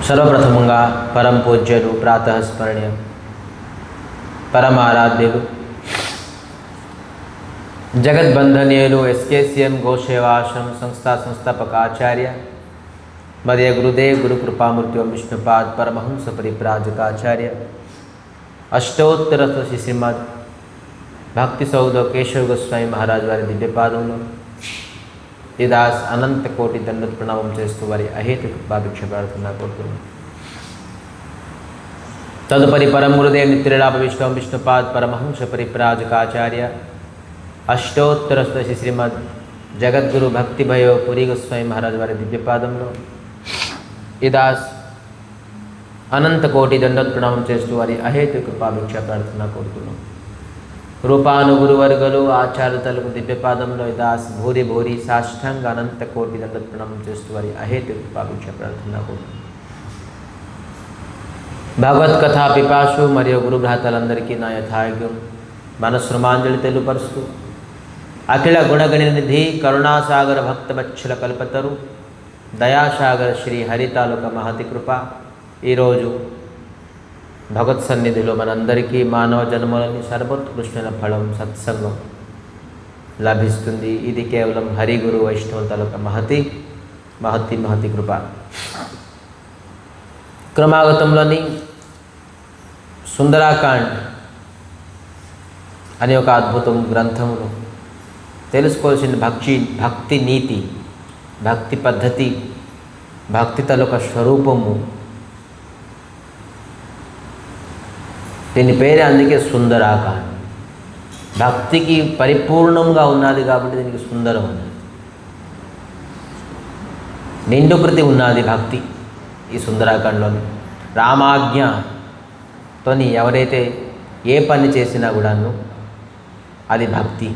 సర్వప్రథమంగా పరం పూజ్యులు ప్రాతఃస్మరణీయం పరమారాధ్యులు జగద్బంధనీయులు ఎస్కేసిఎం గోసేవాశ్రమ సంస్థాపక ఆచార్య మధ్య గురుదేవ్ గురు కృపామూర్తి విష్ణుపాద్ పరమహంస పరిప్రాజకాచార్య అష్టోత్తర శ్రీమద్ భక్తి సౌధ కేశవ గోస్వామి మహారాజ్ వారి దివ్యపాదంలో దాస్ అనంత కోటి దండోత్ ప్రణామం చేస్తూ వారి అహేతుక కృపాభిక్ష ప్రార్థన కోరుతున్నాను. తదుపరి పరం గురుదేవ్ నిత్యలాభ విష్ణుపాద్ పరమహంస పరిప్రాజకాచార్య అష్టోత్తర శ్రీమద్ జగద్గురు భక్తిభయో పురి గోస్వామి మహారాజ్ వారి దివ్యపాదంలో దాస్ అనంత కోటి దండోత్ ప్రణామం చేస్తూ వారి అహేతుక కృపాభిక్ష ప్రార్థన కోరుతున్నాను. రూపానుగురువర్గలు ఆచార్యతలకు దివ్యపాదంలో దాస్ భూరి భూరి సాష్టాంగ అనంత కోటి దండోత్ ప్రణామం చేస్తూ వారి అహేతుక కృపాభిక్ష ప్రార్థన కోరుతున్నాను. భగవత్కథా పిపాసు మరియు గురు భ్రాతలందరికీ నా యథాయోగ్యం మనస్సుమాంజలి తెలుపరుస్తూ అఖిల గుణగణనిధి కరుణాసాగర భక్తవత్సల కల్పతరు దయాసాగర శ్రీ హరితాలుక మహతి కృప ఈరోజు భగవత్ సన్నిధిలో మనందరికీ మానవ జన్మలని సర్వోత్కృష్టమైన ఫలం సత్సంగం లభిస్తుంది. ఇది కేవలం హరిగురు వైష్ణవ తాలూక మహతి కృప. క్రమాగతంలోని సుందరాకాండ్ అనే ఒక అద్భుతం గ్రంథమును తెలుసుకోవాల్సిన భక్తి నీతి, భక్తి పద్ధతి, భక్తి తాలూక స్వరూపము, దీని పేరే అందుకే సుందరాకాండ్. భక్తికి పరిపూర్ణంగా ఉన్నది కాబట్టి దీనికి సుందరం ఉన్నది. నిండుకృతి ఉన్నది భక్తి ఈ సుందరాకాండలోని. రామాజ్ఞతోని ఎవరైతే ఏ పని చేసినా కూడాను అది భక్తి.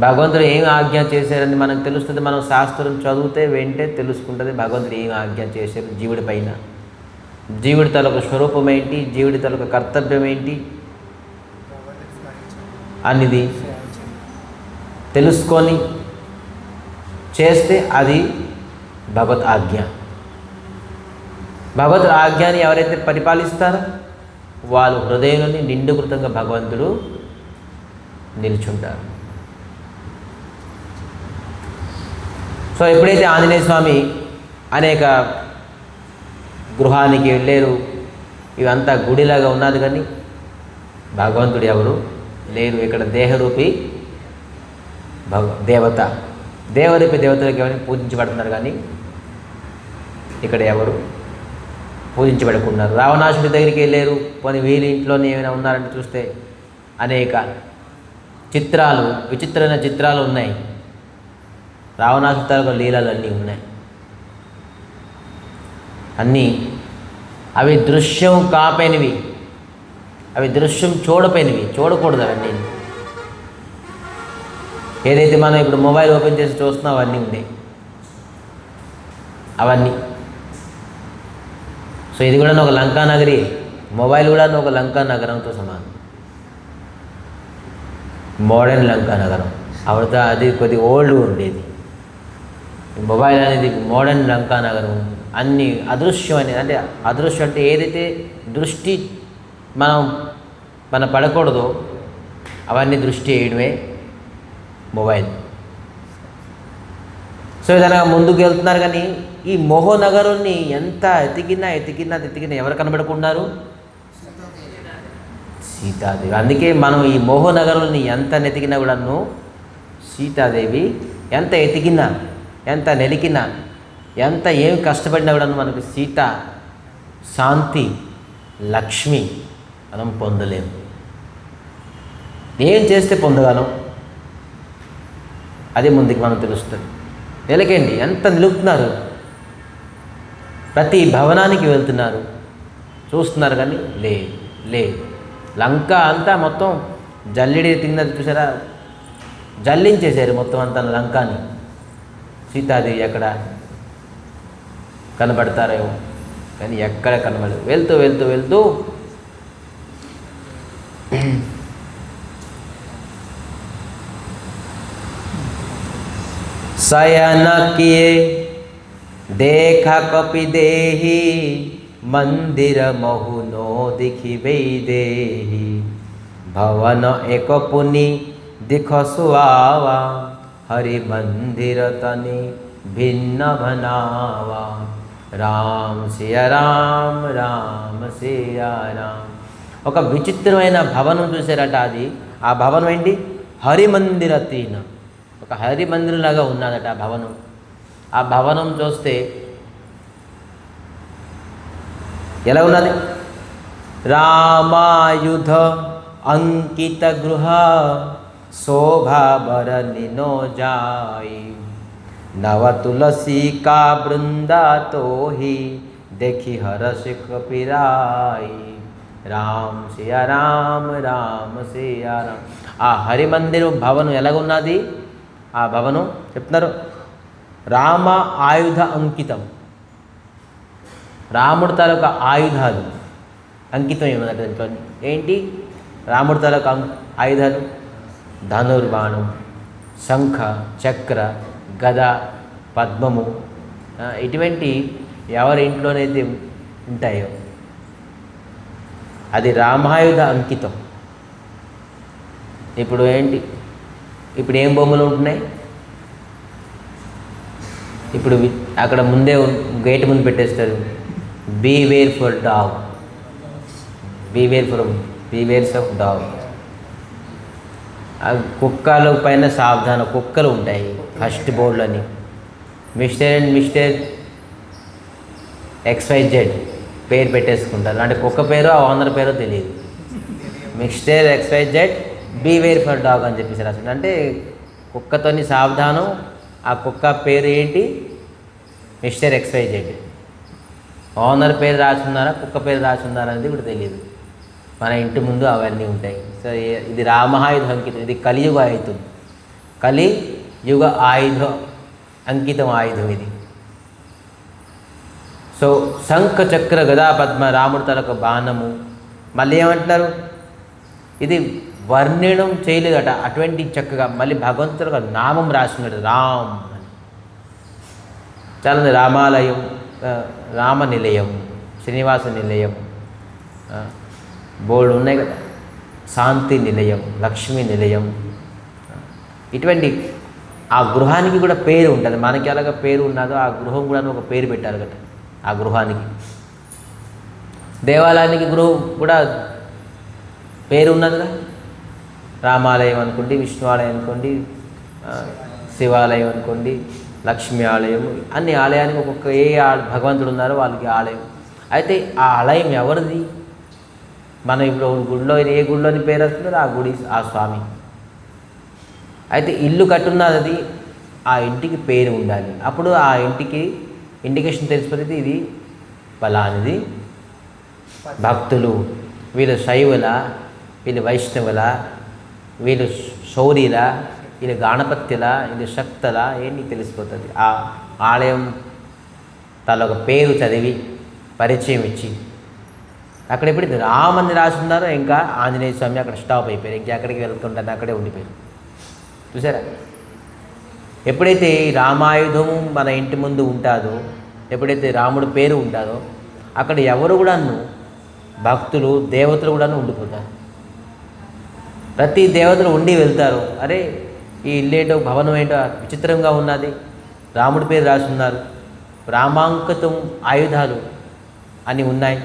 భగవంతుడు ఏం ఆజ్ఞ చేశారని మనకు తెలుస్తుంది. మనం శాస్త్రం చదివితే వెంటే తెలుసుకుంటుంది భగవంతుడు ఏం ఆజ్ఞ చేశారు జీవుడి పైన, జీవుడి తలొక స్వరూపం ఏంటి, జీవుడి తలొక కర్తవ్యం ఏంటి అనేది తెలుసుకొని చేస్తే అది భగవత్ ఆజ్ఞ. భగవత్ ఆజ్ఞని ఎవరైతే పరిపాలిస్తారో వాళ్ళు హృదయంలోని నిండుకృతంగా భగవంతుడు నిల్చుంటారు. సో ఎప్పుడైతే ఆంజనేయ స్వామి అనేక గృహానికి వెళ్ళారు, ఇవంతా గుడిలాగా ఉన్నది కానీ భగవంతుడు ఎవరు లేరు. ఇక్కడ దేహరూపి దేవరూపి దేవతలకు ఎవరిని పూజించబడుతున్నారు కానీ ఇక్కడ ఎవరు పూజించబడుకున్నారు. రావణాసుడి దగ్గరికి వెళ్ళారు, పోనీ వీరి ఇంట్లోనే ఏమైనా ఉన్నారంటే చూస్తే అనేక చిత్రాలు, విచిత్రమైన చిత్రాలు ఉన్నాయి. రావణాసుడి తాలూకు లీలలు అన్నీ ఉన్నాయి. అన్నీ అవి దృశ్యం కాపోయినవి, అవి దృశ్యం చూడపోయినవి, చూడకూడదు అవన్నీ. ఏదైతే మనం ఇప్పుడు మొబైల్ ఓపెన్ చేసి చూస్తున్నాం అవన్నీ ఉన్నాయి అవన్నీ. సో ఇది కూడా ఒక లంకా నగరి, మొబైల్ కూడా ఒక లంకా నగరంతో సమానం. మోడర్న్ లంకా నగరం అవత అది కొద్దిగా ఓల్డ్ ఉండేది. మొబైల్ అనేది మోడర్న్ లంకా నగరం. అన్ని అదృశ్యం అనేది, అంటే అదృశ్యం అంటే ఏదైతే దృష్టి మన పడకూడదో అవన్నీ దృష్టి వేయడమే మొబైల్. సో విధంగా ముందుకు వెళ్తున్నారు కానీ ఈ మోహనగరుని ఎంత ఎతికినా ఎవరు కనబడుకున్నారు? సీతాదేవి. అందుకే మనం ఈ మోహనగరుని ఎంత నెతికినా కూడాను సీతాదేవి ఎంత ఎతికినా, ఎంత నెలికినా, ఎంత ఏమి కష్టపడినా కూడా మనకు సీత, శాంతి, లక్ష్మి మనం పొందలేము. ఏం చేస్తే పొందగలం అదే ముందుకు మనం తెలుస్తుంది. వెలకండి ఎంత నిలుపుతున్నారు, ప్రతి భవనానికి వెళ్తున్నారు, చూస్తున్నారు కానీ లే లంక అంతా మొత్తం జల్లిడి తిన్నది చూసారా, జల్లించేశారు మొత్తం అంతా లంకాని. సీతాదేవి ఎక్కడ కనబడతారేమో కానీ ఎక్కడ కనబడదు. వెళ్తూ शयन किए देखा कपि देहि मंदिर महु नो दिखिबे देहि भवन एक पुनि दिख सुआवा हरि मंदिर तनि भिन्न बनावा రామ్ సియా రామ్ రామ్ సియా రామ్. ఒక విచిత్రమైన భవనం చూసారట. అది ఆ భవనం ఏంటి? హరిమందిర తీన. ఒక హరిమందిరంలాగా ఉన్నదట ఆ భవనం. ఆ భవనం చూస్తే ఎలా ఉన్నది? రామాయుధ అంకిత గృహ శోభాబర నినో జాయి नव तुलसी का बृंदा तो ही देखी हर्ष कपिराई రామ్ సియా రామ్ రామ్ సియా రామ్. ఆ హరిమందిరం భవనం ఎలాగున్నది? ఆ భవనం చెప్తున్నారు రామ ఆయుధ అంకితం. రాముడి తాలూకా ఆయుధాలు అంకితం ఏమన్నట్టు దాంట్లో ఏంటి? రాముడి తాలూకా ఆయుధాలు ధనుర్బాణం, శంఖ, చక్ర, గద, పద్మము, ఇటువంటి ఎవరి ఇంట్లోనైతే ఉంటాయో అది రామాయుధ అంకితం. ఇప్పుడు ఏంటి? ఇప్పుడు ఏం బొమ్మలు ఉంటున్నాయి? ఇప్పుడు అక్కడ ముందే గేట్ ముందు పెట్టేస్తారు, beware for dog, bewares of dog. కుక్కల పైన సావధాన, కుక్కలు ఉంటాయి ఫస్ట్ బోర్డులని. మిస్టర్ అండ్ మిస్టర్ XYZ పేరు పెట్టేసుకుంటారు. అంటే కుక్క పేరు ఆ ఓనర్ పేరో తెలియదు. Mister XYZ beware for dog అని చెప్పేసి రాసింది. అంటే కుక్కతోని సావధానం. ఆ కుక్క పేరు ఏంటి? Mister XYZ. ఓనర్ పేరు రాసున్నారా, కుక్క పేరు రాసున్నారా అనేది కూడా తెలియదు. మన ఇంటి ముందు అవన్నీ ఉంటాయి. సో ఇది రామాయుధ అంకితం. ఇది కలియుగ ఆయుధం, కలియుగ ఆయుధ అంకితం ఆయుధం ఇది. సో శంఖ, చక్ర, గదా, పద్మ, రాముడి తలకు బాణము. మళ్ళీ ఏమంటున్నారు? ఇది వర్ణనం చేయలేదట అటువంటి చక్కగా. మళ్ళీ భగవంతుడు నామం రాసినాడు రామ్ అని. చాలా రామాలయం, రామ నిలయం, శ్రీనివాస నిలయం, బోర్డు ఉన్నాయి కదా, శాంతి నిలయం, లక్ష్మీ నిలయం. ఇటువంటి ఆ గృహానికి కూడా పేరు ఉంటుంది. మనకి ఎలాగ పేరు ఉన్నదో ఆ గృహం కూడా ఒక పేరు పెట్టారు కదా ఆ గృహానికి. దేవాలయానికి గృహం కూడా పేరు ఉన్నదిగా. రామాలయం అనుకోండి, విష్ణు ఆలయం అనుకోండి, శివాలయం అనుకోండి, లక్ష్మీ ఆలయం, అన్ని ఆలయానికి ఒక్కొక్క ఏ భగవంతుడు ఉన్నారో వాళ్ళకి ఆలయం. అయితే ఆ ఆలయం ఎవరిది? మనం ఇప్పుడు గుడిలో ఏ గుడిలోని పేరు వస్తుందో ఆ గుడి ఆ స్వామి. అయితే ఇల్లు కట్టున్నది, ఆ ఇంటికి పేరు ఉండాలి. అప్పుడు ఆ ఇంటికి ఇండికేషన్ తెలిసిపోతుంది, ఇది ఫలానిది. భక్తులు వీళ్ళు శైవుల, వీళ్ళు వైష్ణవుల, వీళ్ళు శౌర్యుల, వీళ్ళు గణపత్యుల, వీళ్ళు శక్తుల ఏంటి తెలిసిపోతుంది. ఆ ఆలయం తల ఒక పేరు చదివి పరిచయం ఇచ్చి. అక్కడ ఎప్పుడు రామని రాసి ఉన్నారో ఇంకా ఆంజనేయ స్వామి అక్కడ స్టాప్ అయిపోయారు. ఇంకా ఎక్కడికి వెళ్తుంటారో అక్కడే ఉండిపోయారు. చూసారా? ఎప్పుడైతే రామాయుధము మన ఇంటి ముందు ఉంటుందో, ఎప్పుడైతే రాముడి పేరు ఉంటుందో అక్కడ ఎవరు కూడాను భక్తులు, దేవతలు కూడాను ఉండిపోతారు. ప్రతి దేవతలు ఉండి వెళ్తారు. అరే ఈ ఇల్లేటో భవనం ఏంటో విచిత్రంగా ఉన్నది, రాముడి పేరు రాసి ఉన్నారు, రామాంకితం ఆయుధాలు అని ఉన్నాయి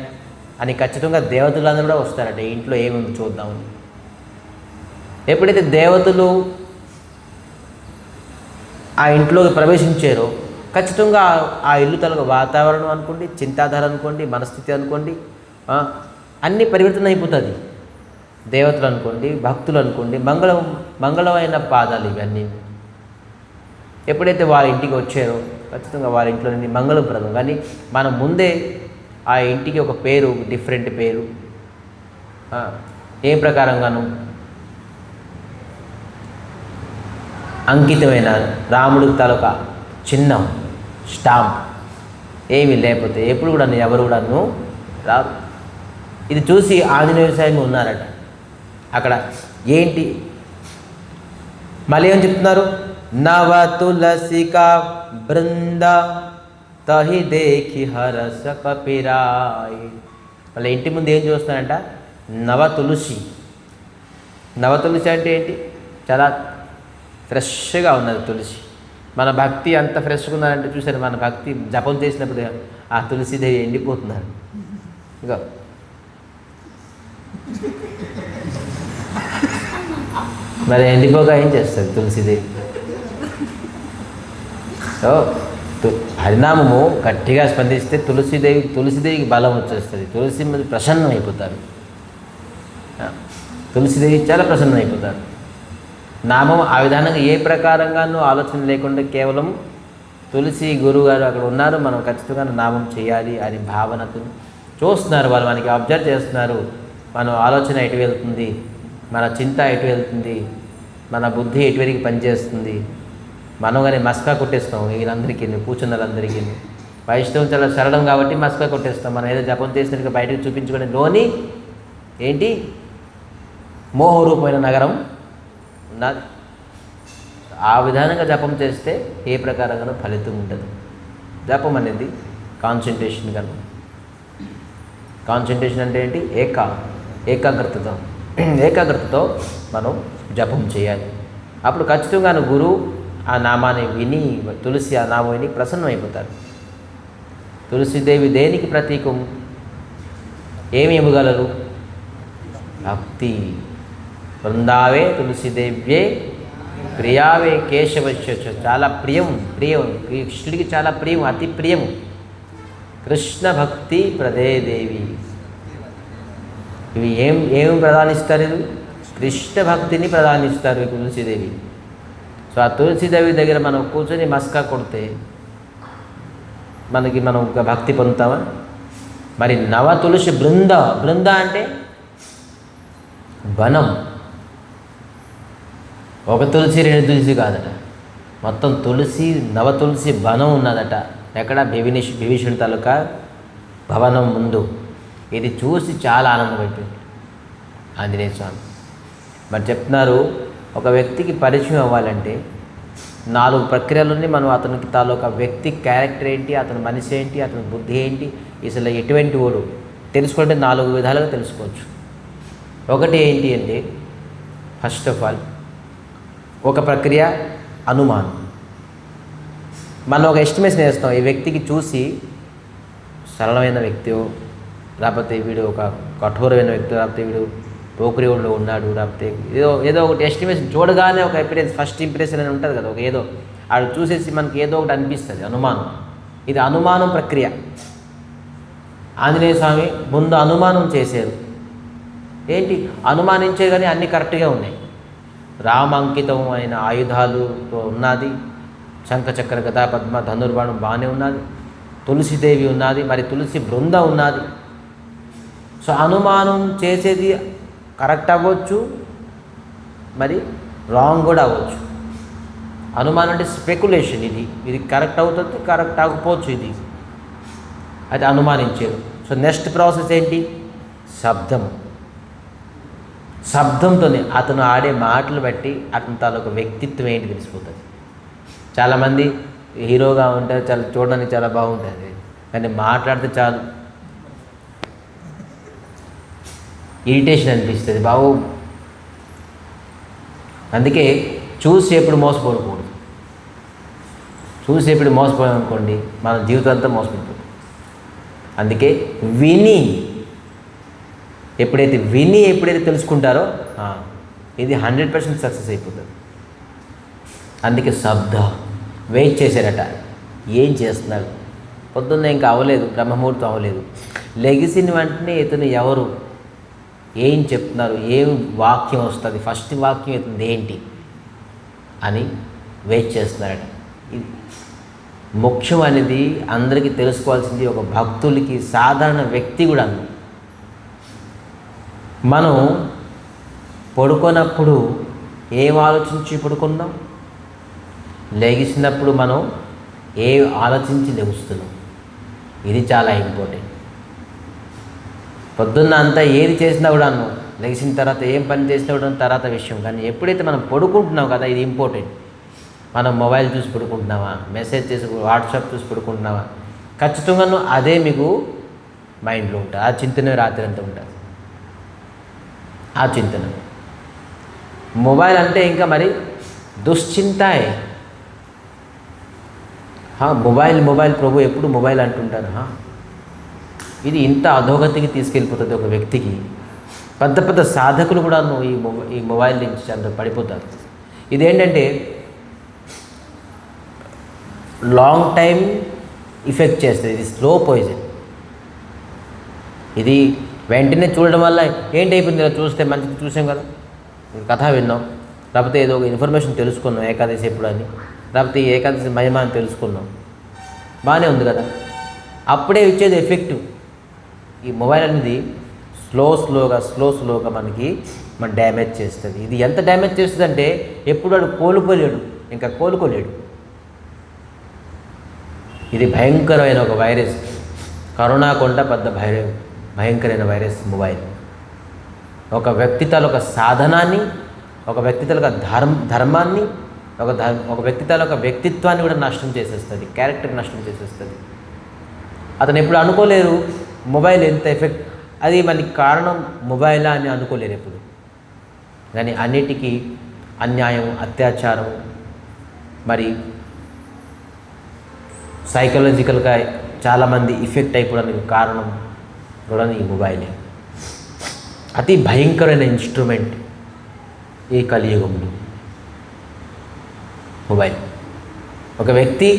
అని ఖచ్చితంగా దేవతలందరూ కూడా వస్తారట ఇంట్లో ఏమేమి చూద్దామని. ఎప్పుడైతే దేవతలు ఆ ఇంట్లోకి ప్రవేశించారో ఖచ్చితంగా ఆ ఇల్లు తలక వాతావరణం అనుకోండి, చింతాధార అనుకోండి, మనస్థితి అనుకోండి, అన్నీ పరివర్తన అయిపోతుంది. దేవతలు అనుకోండి, భక్తులు అనుకోండి, మంగళమైన పాదాలు ఇవన్నీ. ఎప్పుడైతే వాళ్ళ ఇంటికి వచ్చారో ఖచ్చితంగా వాళ్ళ ఇంట్లో మంగళప్రదం. కానీ మనం ముందే ఆ ఇంటికి ఒక పేరు, డిఫరెంట్ పేరు, ఏ ప్రకారంగాను అంకితమైన రాముడి తాలూకా చిహ్నం, స్టాంప్ ఏమీ లేకపోతే ఎప్పుడు కూడా ఎవరు కూడాను రారు. ఇది చూసి ఆంజనేయ స్వామి ఉన్నారట అక్కడ. ఏంటి మళ్ళీ ఏం చెప్తున్నారు? నవ తులసిక బృంద తహి దేఖి హరస కపిరాయ్. వాళ్ళ ఇంటి ముందు ఏం చూస్తున్నారంట? నవ తులసి. నవ తులసి అంటే ఏంటి? చాలా ఫ్రెష్గా ఉన్నది తులసి. మన భక్తి అంత ఫ్రెష్గా ఉన్నదంటే చూసారు, మన భక్తి జపం చేసినప్పుడు ఆ తులసిదేవి ఎండిపోతున్నారు. ఇగో మరి ఎండిపోగా ఏం చేస్తుంది తులసిదేవి? సో హరినామము గట్టిగా స్పందిస్తే తులసిదేవికి బలం వచ్చేస్తుంది. తులసి మీద ప్రసన్నం అయిపోతారు. తులసిదేవి చాలా ప్రసన్నం అయిపోతారు. నామం ఆ విధానంగా ఏ ప్రకారంగానూ ఆలోచన లేకుండా కేవలం తులసి గురువు గారు అక్కడ ఉన్నారు, మనం ఖచ్చితంగా నామం చేయాలి అని భావనతో చూస్తున్నారు. వాళ్ళు మనకి అబ్జర్వ్ చేస్తున్నారు. మన ఆలోచన ఎటు వెళ్తుంది, మన చింత ఎటు వెళ్తుంది, మన బుద్ధి ఎటువరికి పనిచేస్తుంది. మనం కానీ మస్కా కొట్టేస్తాం వీళ్ళందరికీ, కూర్చున్న వాళ్ళందరికీ. వైష్ణవం చాలా సరళం కాబట్టి మస్కా కొట్టేస్తాం. మనం ఏదో జపం చేసినట్టుగా బయటకు చూపించుకునే లోని ఏంటి? మోహరూపమైన నగరం ఉన్నది. ఆ విధానంగా జపం చేస్తే ఏ ప్రకారంగానూ ఫలితం ఉండదు. జపం అనేది కాన్సన్ట్రేషన్ కన్నా. కాన్సన్ట్రేషన్ అంటే ఏంటి? ఏకాగ్రతతో మనం జపం చేయాలి. అప్పుడు ఖచ్చితంగా గురువు ఆ నామాన్ని విని, తులసి ఆ నామం విని ప్రసన్నం అయిపోతారు. తులసిదేవి దేనికి ప్రతీకం? ఏమి ఇవ్వగలరు? భక్తి. బృందావే తులసిదేవ్యే ప్రియావే కేశవశ్య. చాలా ప్రియం కృష్ణుడికి చాలా ప్రియం, అతి ప్రియము. కృష్ణ భక్తి ప్రదే దేవి. ఇవి ఏమి ప్రదానిస్తారు? ఇది కృష్ణ భక్తిని ప్రదానిస్తారు ఈ తులసిదేవి. సో ఆ తులసిదేవి దగ్గర మనం కూర్చొని మస్కా కొడితే మనం ఒక భక్తి పొందుతామా? మరి నవ తులసి బృంద అంటే వనం. ఒక తులసి రెండు తులసి కాదట, మొత్తం నవ తులసి వనం ఉన్నదట. ఎక్కడ? విభీషణుడి తాలూకా భవనం ముందు. ఇది చూసి చాలా ఆనందమైపోయింది ఆంజనేయ స్వామి. మరి చెప్తున్నారు, ఒక వ్యక్తికి పరిచయం అవ్వాలంటే 4 ప్రక్రియలని మనం అతనికి తాలూకా వ్యక్తి క్యారెక్టర్ ఏంటి, అతని మనిషి ఏంటి, అతని బుద్ధి ఏంటి, అసలు ఎటువంటి వాడు తెలుసుకుంటే 4 విధాలుగా తెలుసుకోవచ్చు. ఒకటి ఏంటి అంటే, ఫస్ట్ ఆఫ్ ఆల్ ఒక ప్రక్రియ అనుమానం. మనం ఒక ఎస్టిమేషన్ వేస్తాం, ఈ వ్యక్తికి చూసి సరళమైన వ్యక్తి, లేకపోతే వీడు ఒక కఠోరమైన వ్యక్తి, లేకపోతే వీడు పోకరిలో ఉన్నాడు, లేకపోతే ఏదో ఒకటి ఎస్టిమేషన్ చూడగానే ఒక ఫస్ట్ ఇంప్రెషన్ అని ఉంటుంది కదా, ఒక ఏదో ఆడు చూసేసి మనకి ఏదో ఒకటి అనిపిస్తుంది. అనుమానం. ఇది అనుమానం ప్రక్రియ. ఆంజనేయ స్వామి ముందు అనుమానం చేశారు. ఏంటి? అనుమానించే కానీ అన్నీ కరెక్ట్గా ఉన్నాయి. రామాంకితం అయిన ఆయుధాలుతో ఉన్నది, శంఖచక్ర గదా పద్మ ధనుర్బాణం బాగానే ఉన్నది, తులసిదేవి ఉన్నది, మరి తులసి బృంద ఉన్నది. సో అనుమానం చేసేది కరెక్ట్ అవ్వచ్చు, మరి రాంగ్ కూడా అవ్వచ్చు. అనుమానం అంటే స్పెక్యులేషన్. ఇది కరెక్ట్ అవుతుంది, కరెక్ట్ అవ్వకపోవచ్చు. ఇది అది అనుమానించారు. సో నెక్స్ట్ ప్రాసెస్ ఏంటి? శబ్దంతోనే అతను ఆడే మాటలు బట్టి అతని తాలూకు వ్యక్తిత్వం ఏంటి తెలిసిపోతుంది. చాలామంది హీరోగా ఉంటారు, చాలా చూడడానికి చాలా బాగుంటుంది, కానీ మాట్లాడితే చాలు ఇరిటేషన్ అనిపిస్తుంది బాబు. అందుకే చూసి ఎప్పుడు మోసపోకూడదు. చూసి ఎప్పుడు మోసపోయాం అనుకోండి, మన జీవితం అంతా మోసపోతుంది. అందుకే ఎప్పుడైతే తెలుసుకుంటారో ఇది 100% సక్సెస్ అయిపోతుంది. అందుకే వెయిట్ చేశారట. ఏం చేస్తున్నాడు? పొద్దున్న ఇంకా అవ్వలేదు, బ్రహ్మముహూర్తం అవ్వలేదు. లెగిసిన వెంటనే ఇతను ఎవరు, ఏం చెప్తున్నారు, ఏం వాక్యం వస్తుంది, ఫస్ట్ వాక్యం అవుతుంది ఏంటి అని వెయిట్ చేస్తున్నారట. ఇది మోక్షం అనేది అందరికీ తెలుసుకోవాల్సింది. ఒక భక్తులకి, సాధారణ వ్యక్తి కూడా. మనం పడుకున్నప్పుడు ఏం ఆలోచించి పడుకున్నాం, లెగిసినప్పుడు మనం ఏం ఆలోచించి లెగుస్తున్నాం. ఇది చాలా ఇంపార్టెంట్. పొద్దున్న అంతా ఏది చేసినా కూడా లెగిసిన తర్వాత ఏం పని చేసినా కూడా తర్వాత విషయం. కానీ ఎప్పుడైతే మనం పడుకుంటున్నాం కదా, ఇది ఇంపార్టెంట్. మనం మొబైల్ చూసి పడుకుంటున్నామా, మెసేజ్ చేసి వాట్సాప్ చూసి పడుకుంటున్నామా, ఖచ్చితంగా అదే మీకు మైండ్లో ఉంటుంది. ఆ చింతన రాత్రి అంతా ఉంటుంది. ఆ చింతన మొబైల్ అంటే ఇంకా మరి దుశ్చింతాయే. మొబైల్ మొబైల్ ప్రభు ఎప్పుడు మొబైల్ అంటుంటారు. ఇది ఇంత అధోగతికి తీసుకెళ్ళిపోతుంది ఒక వ్యక్తికి. పెద్ద పెద్ద సాధకులు కూడా ఈ మొబైల్ నుంచి అందరూ పడిపోతారు. ఇదేంటంటే లాంగ్ టైం ఇఫెక్ట్ చేస్తుంది. ఇది స్లో పాయిజన్. ఇది వెంటనే చూడడం వల్ల ఏంటైపోయింది, ఇలా చూస్తే మంచిది చూసాం కదా, కథ విన్నాం, లేకపోతే ఏదో ఒక ఇన్ఫర్మేషన్ తెలుసుకున్నాం ఏకాదశి ఎప్పుడు అని, లేకపోతే ఈ ఏకాదశి మహిమ అని తెలుసుకున్నాం, బాగానే ఉంది కదా. అప్పుడే ఇచ్చేది ఎఫెక్టివ్. ఈ మొబైల్ అనేది స్లోగా మన డ్యామేజ్ చేస్తుంది. ఇది ఎంత డ్యామేజ్ చేస్తుంది అంటే ఎప్పుడు వాడు కోలుకోలేడు, ఇంకా కోలుకోలేడు. ఇది భయంకరమైన ఒక వైరస్. కరోనా కొండ పెద్ద భయంకరమైన వైరస్ మొబైల్. ఒక వ్యక్తి తాలూకా సాధనాన్ని, ఒక వ్యక్తి తాలూకా ధర్మాన్ని, ఒక వ్యక్తి తాలూకా వ్యక్తిత్వాన్ని కూడా నష్టం చేసేస్తుంది, క్యారెక్టర్ నష్టం చేసేస్తుంది. అతను ఎప్పుడు అనుకోలేరు మొబైల్ ఎంత ఎఫెక్ట్, అది మనకి కారణం మొబైలా అని అనుకోలేరు ఎప్పుడు. కానీ అన్నిటికీ అన్యాయం, అత్యాచారం, మరి సైకలాజికల్గా చాలామంది ఎఫెక్ట్ అయిపోవడానికి కారణం కూడా ఈ మొబైలే. అతి భయంకరమైన ఇన్స్ట్రుమెంట్ ఈ కలియుగంలో మొబైల్. ఒక వ్యక్తి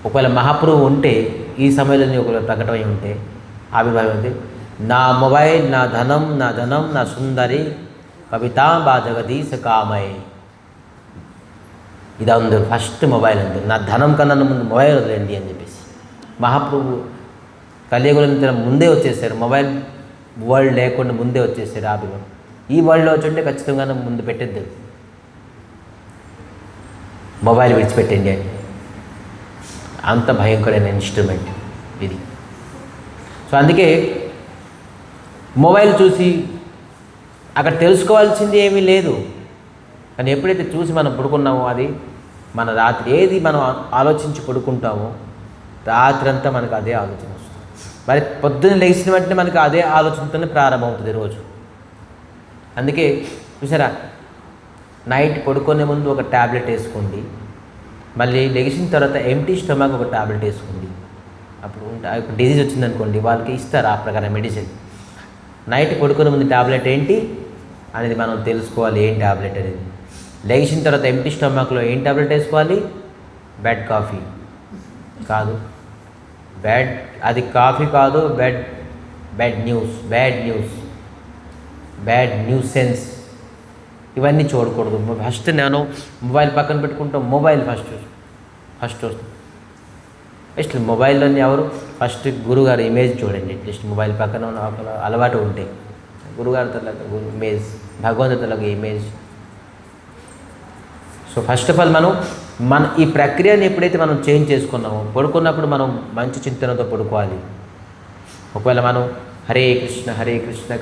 ఒకవేళ మహాప్రభువు ఉంటే ఈ సమయంలో ఒకవేళ ప్రకటమై ఉంటే, ఆవిర్భావం ఉంది, నా మొబైల్ నా ధనం నా సుందరి కవితాంబా జగదీశ కామయ్. ఇది అందరూ ఫస్ట్ మొబైల్ అందరు, నా ధనం కన్నా ముందు మొబైల్ వదిలేండి అని చెప్పేసి మహాప్రభు కలియుగంలో ముందే వచ్చేసారు. మొబైల్ వరల్డ్ లేకుండా ముందే వచ్చేసారు ఆవిర్భావం. ఈ వరల్డ్లో వచ్చుంటే ఖచ్చితంగా ముందు పెట్టేద్దు, మొబైల్ విడిచిపెట్టండి అని. అంత భయంకరమైన ఇన్స్ట్రుమెంట్ ఇది. సో అందుకే మొబైల్ చూసి అక్కడ తెలుసుకోవాల్సింది ఏమీ లేదు. కానీ ఎప్పుడైతే చూసి మనం పడుకున్నామో, అది మన రాత్రి ఏది మనం ఆలోచించి పడుకుంటామో రాత్రి అంతా మనకు అదే ఆలోచన వస్తుంది. మరి పొద్దున్న లేచిన వెంటనే మనకు అదే ఆలోచనతోనే ప్రారంభమవుతుంది రోజు. అందుకే చూసారా, నైట్ పడుకునే ముందు ఒక ట్యాబ్లెట్ వేసుకోండి, మళ్ళీ లెగిసిన తర్వాత ఎంటీ స్టమక్ ఒక ట్యాబ్లెట్ వేసుకోండి. ఇప్పుడు డిజీజ్ వచ్చిందనుకోండి, వాళ్ళకి ఇస్తారు ఆ ప్రకారం మెడిసిన్. నైట్ పడుకునే ముందు ట్యాబ్లెట్ ఏంటి అనేది మనం తెలుసుకోవాలి, ఏం ట్యాబ్లెట్ అనేది. లెగిసిన తర్వాత ఎంటీ స్టమక్లో ఏం ట్యాబ్లెట్ వేసుకోవాలి, బెడ్ కాఫీ కాదు, అది కాఫీ కాదు, బ్యాడ్ న్యూస్ సెన్స్, ఇవన్నీ చూడకూడదు. ఫస్ట్ నేను మొబైల్ పక్కన పెట్టుకుంటాం, మొబైల్ ఫస్ట్ వస్తుంది. నెక్స్ట్ మొబైల్లోని ఎవరు ఫస్ట్ గురుగారు ఇమేజ్ చూడండి. అట్లీస్ట్ మొబైల్ పక్కన ఒక అలవాటు ఉంటే గురుగారి తలకు ఇమేజ్, భగవంతులకు image. So first of all మన ఈ ప్రక్రియని ఎప్పుడైతే మనం చేంజ్ చేసుకున్నామో, పడుకున్నప్పుడు మనం మంచి చింతనతో పడుకోవాలి. ఒకవేళ మనం హరే కృష్ణ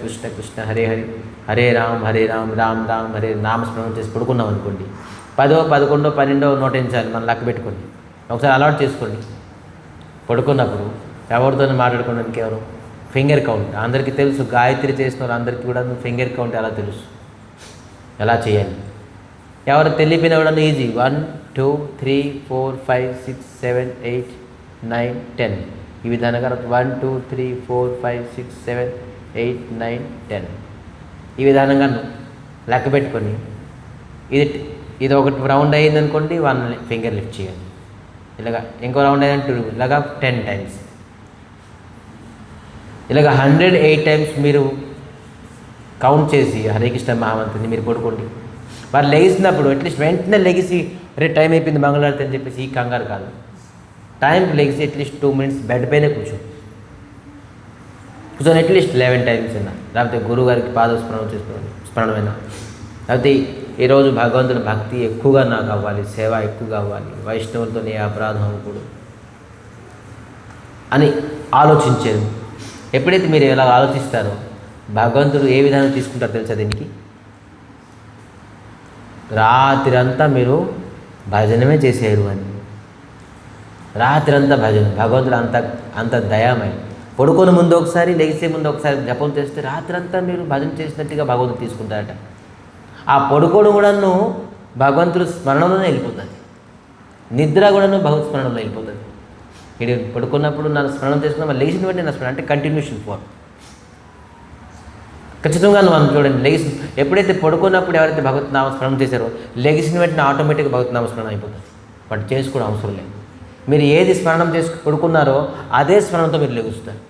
కృష్ణ కృష్ణ హరే హరే, హరే రామ్ రామ్ రామ్ హరే నామస్మరణ చేసి పడుకున్నాం అనుకోండి, 10, 11, 12 నోటించాలి మనం లెక్క పెట్టుకోండి. ఒకసారి అలవాటు చేసుకోండి. పడుకున్నప్పుడు ఎవరితో మాట్లాడుకోవడానికి ఎవరు ఫింగర్ కౌంట్ అందరికీ తెలుసు. గాయత్రి చేసిన వాళ్ళు అందరికీ కూడా ఫింగర్ కౌంట్ ఎలా తెలుసు, ఎలా చేయాలి. ఎవరు తెలియపోయినా కూడా ఈజీ. 1 2 3 4 5 6 7 8 9 10 ఈ విధానంగా 1 2 3 4 5 6 7 8 9 10 ఈ విధానంగా లెక్క పెట్టుకొని, ఇది ఒకటి రౌండ్ అయ్యింది అనుకోండి, 1 ఫింగర్ లిఫ్ట్ చేయాలి. ఇలాగా ఇంకో రౌండ్ అయ్యిందంటే 2, ఇలాగా 10 టైమ్స్, ఇలాగ 108 టైమ్స్ మీరు కౌంట్ చేసి హరే కృష్ణ మహామంత్రిని మీరు పడుకోండి. వారు లెగిసినప్పుడు అట్లీస్ట్ వెంటనే లెగిసి టైం అయిపోయింది మంగళారతి అని చెప్పేసి ఈ కంగారు కాదు. టైంకి లెగిసి అట్లీస్ట్ 2 minutes బెడ్ పైనే కూర్చొని అట్లీస్ట్ 11 టైమ్స్ అయినా, లేకపోతే గురువుగారికి స్మరణమైనా, లేకపోతే ఈరోజు భగవంతుని భక్తి ఎక్కువగా నాకు అవ్వాలి, సేవ ఎక్కువగా అవ్వాలి, వైష్ణవులతో ఏ అపరాధం అవ్వకూడదు అని ఆలోచించేది. ఎప్పుడైతే మీరు ఎలా ఆలోచిస్తారో భగవంతుడు ఏ విధానం తీసుకుంటారో తెలుసా దీనికి? రాత్రి అంతా మీరు భజనమే చేసేరు అని. రాత్రి అంతా భజన. భగవంతుడు అంత అంత దయామయం. పడుకొని ముందు ఒకసారి, లెగిసే ముందు ఒకసారి జపం చేస్తే రాత్రి అంతా మీరు భజన చేసినట్టుగా భగవంతుడు తీసుకుంటారట. ఆ పడుకోవడం కూడాను భగవంతుడు స్మరణలోనే వెళ్ళిపోతుంది. నిద్ర కూడాను భగవత్ స్మరణలో వెళ్ళిపోతుంది. ఇది పడుకున్నప్పుడు నన్ను స్మరణం చేసుకున్నా, మళ్ళీ లేచిన వెంటనే నా స్మరణ అంటే కంటిన్యూషన్ ఫోర్. ఖచ్చితంగా మనం చూడండి, లెగిసి ఎప్పుడైతే పడుకున్నప్పుడు ఎవరైతే భగవత్ నామ స్మరణం చేశారో లెగిసిన వెంటనే ఆటోమేటిక్గా భగవత్ నామ స్మరణ అయిపోతుంది. బట్ చేసుకోవడం అవసరం లేదు. మీరు ఏది స్మరణం చేసి పడుకున్నారో అదే స్మరణతో మీరు లెగుస్తారు.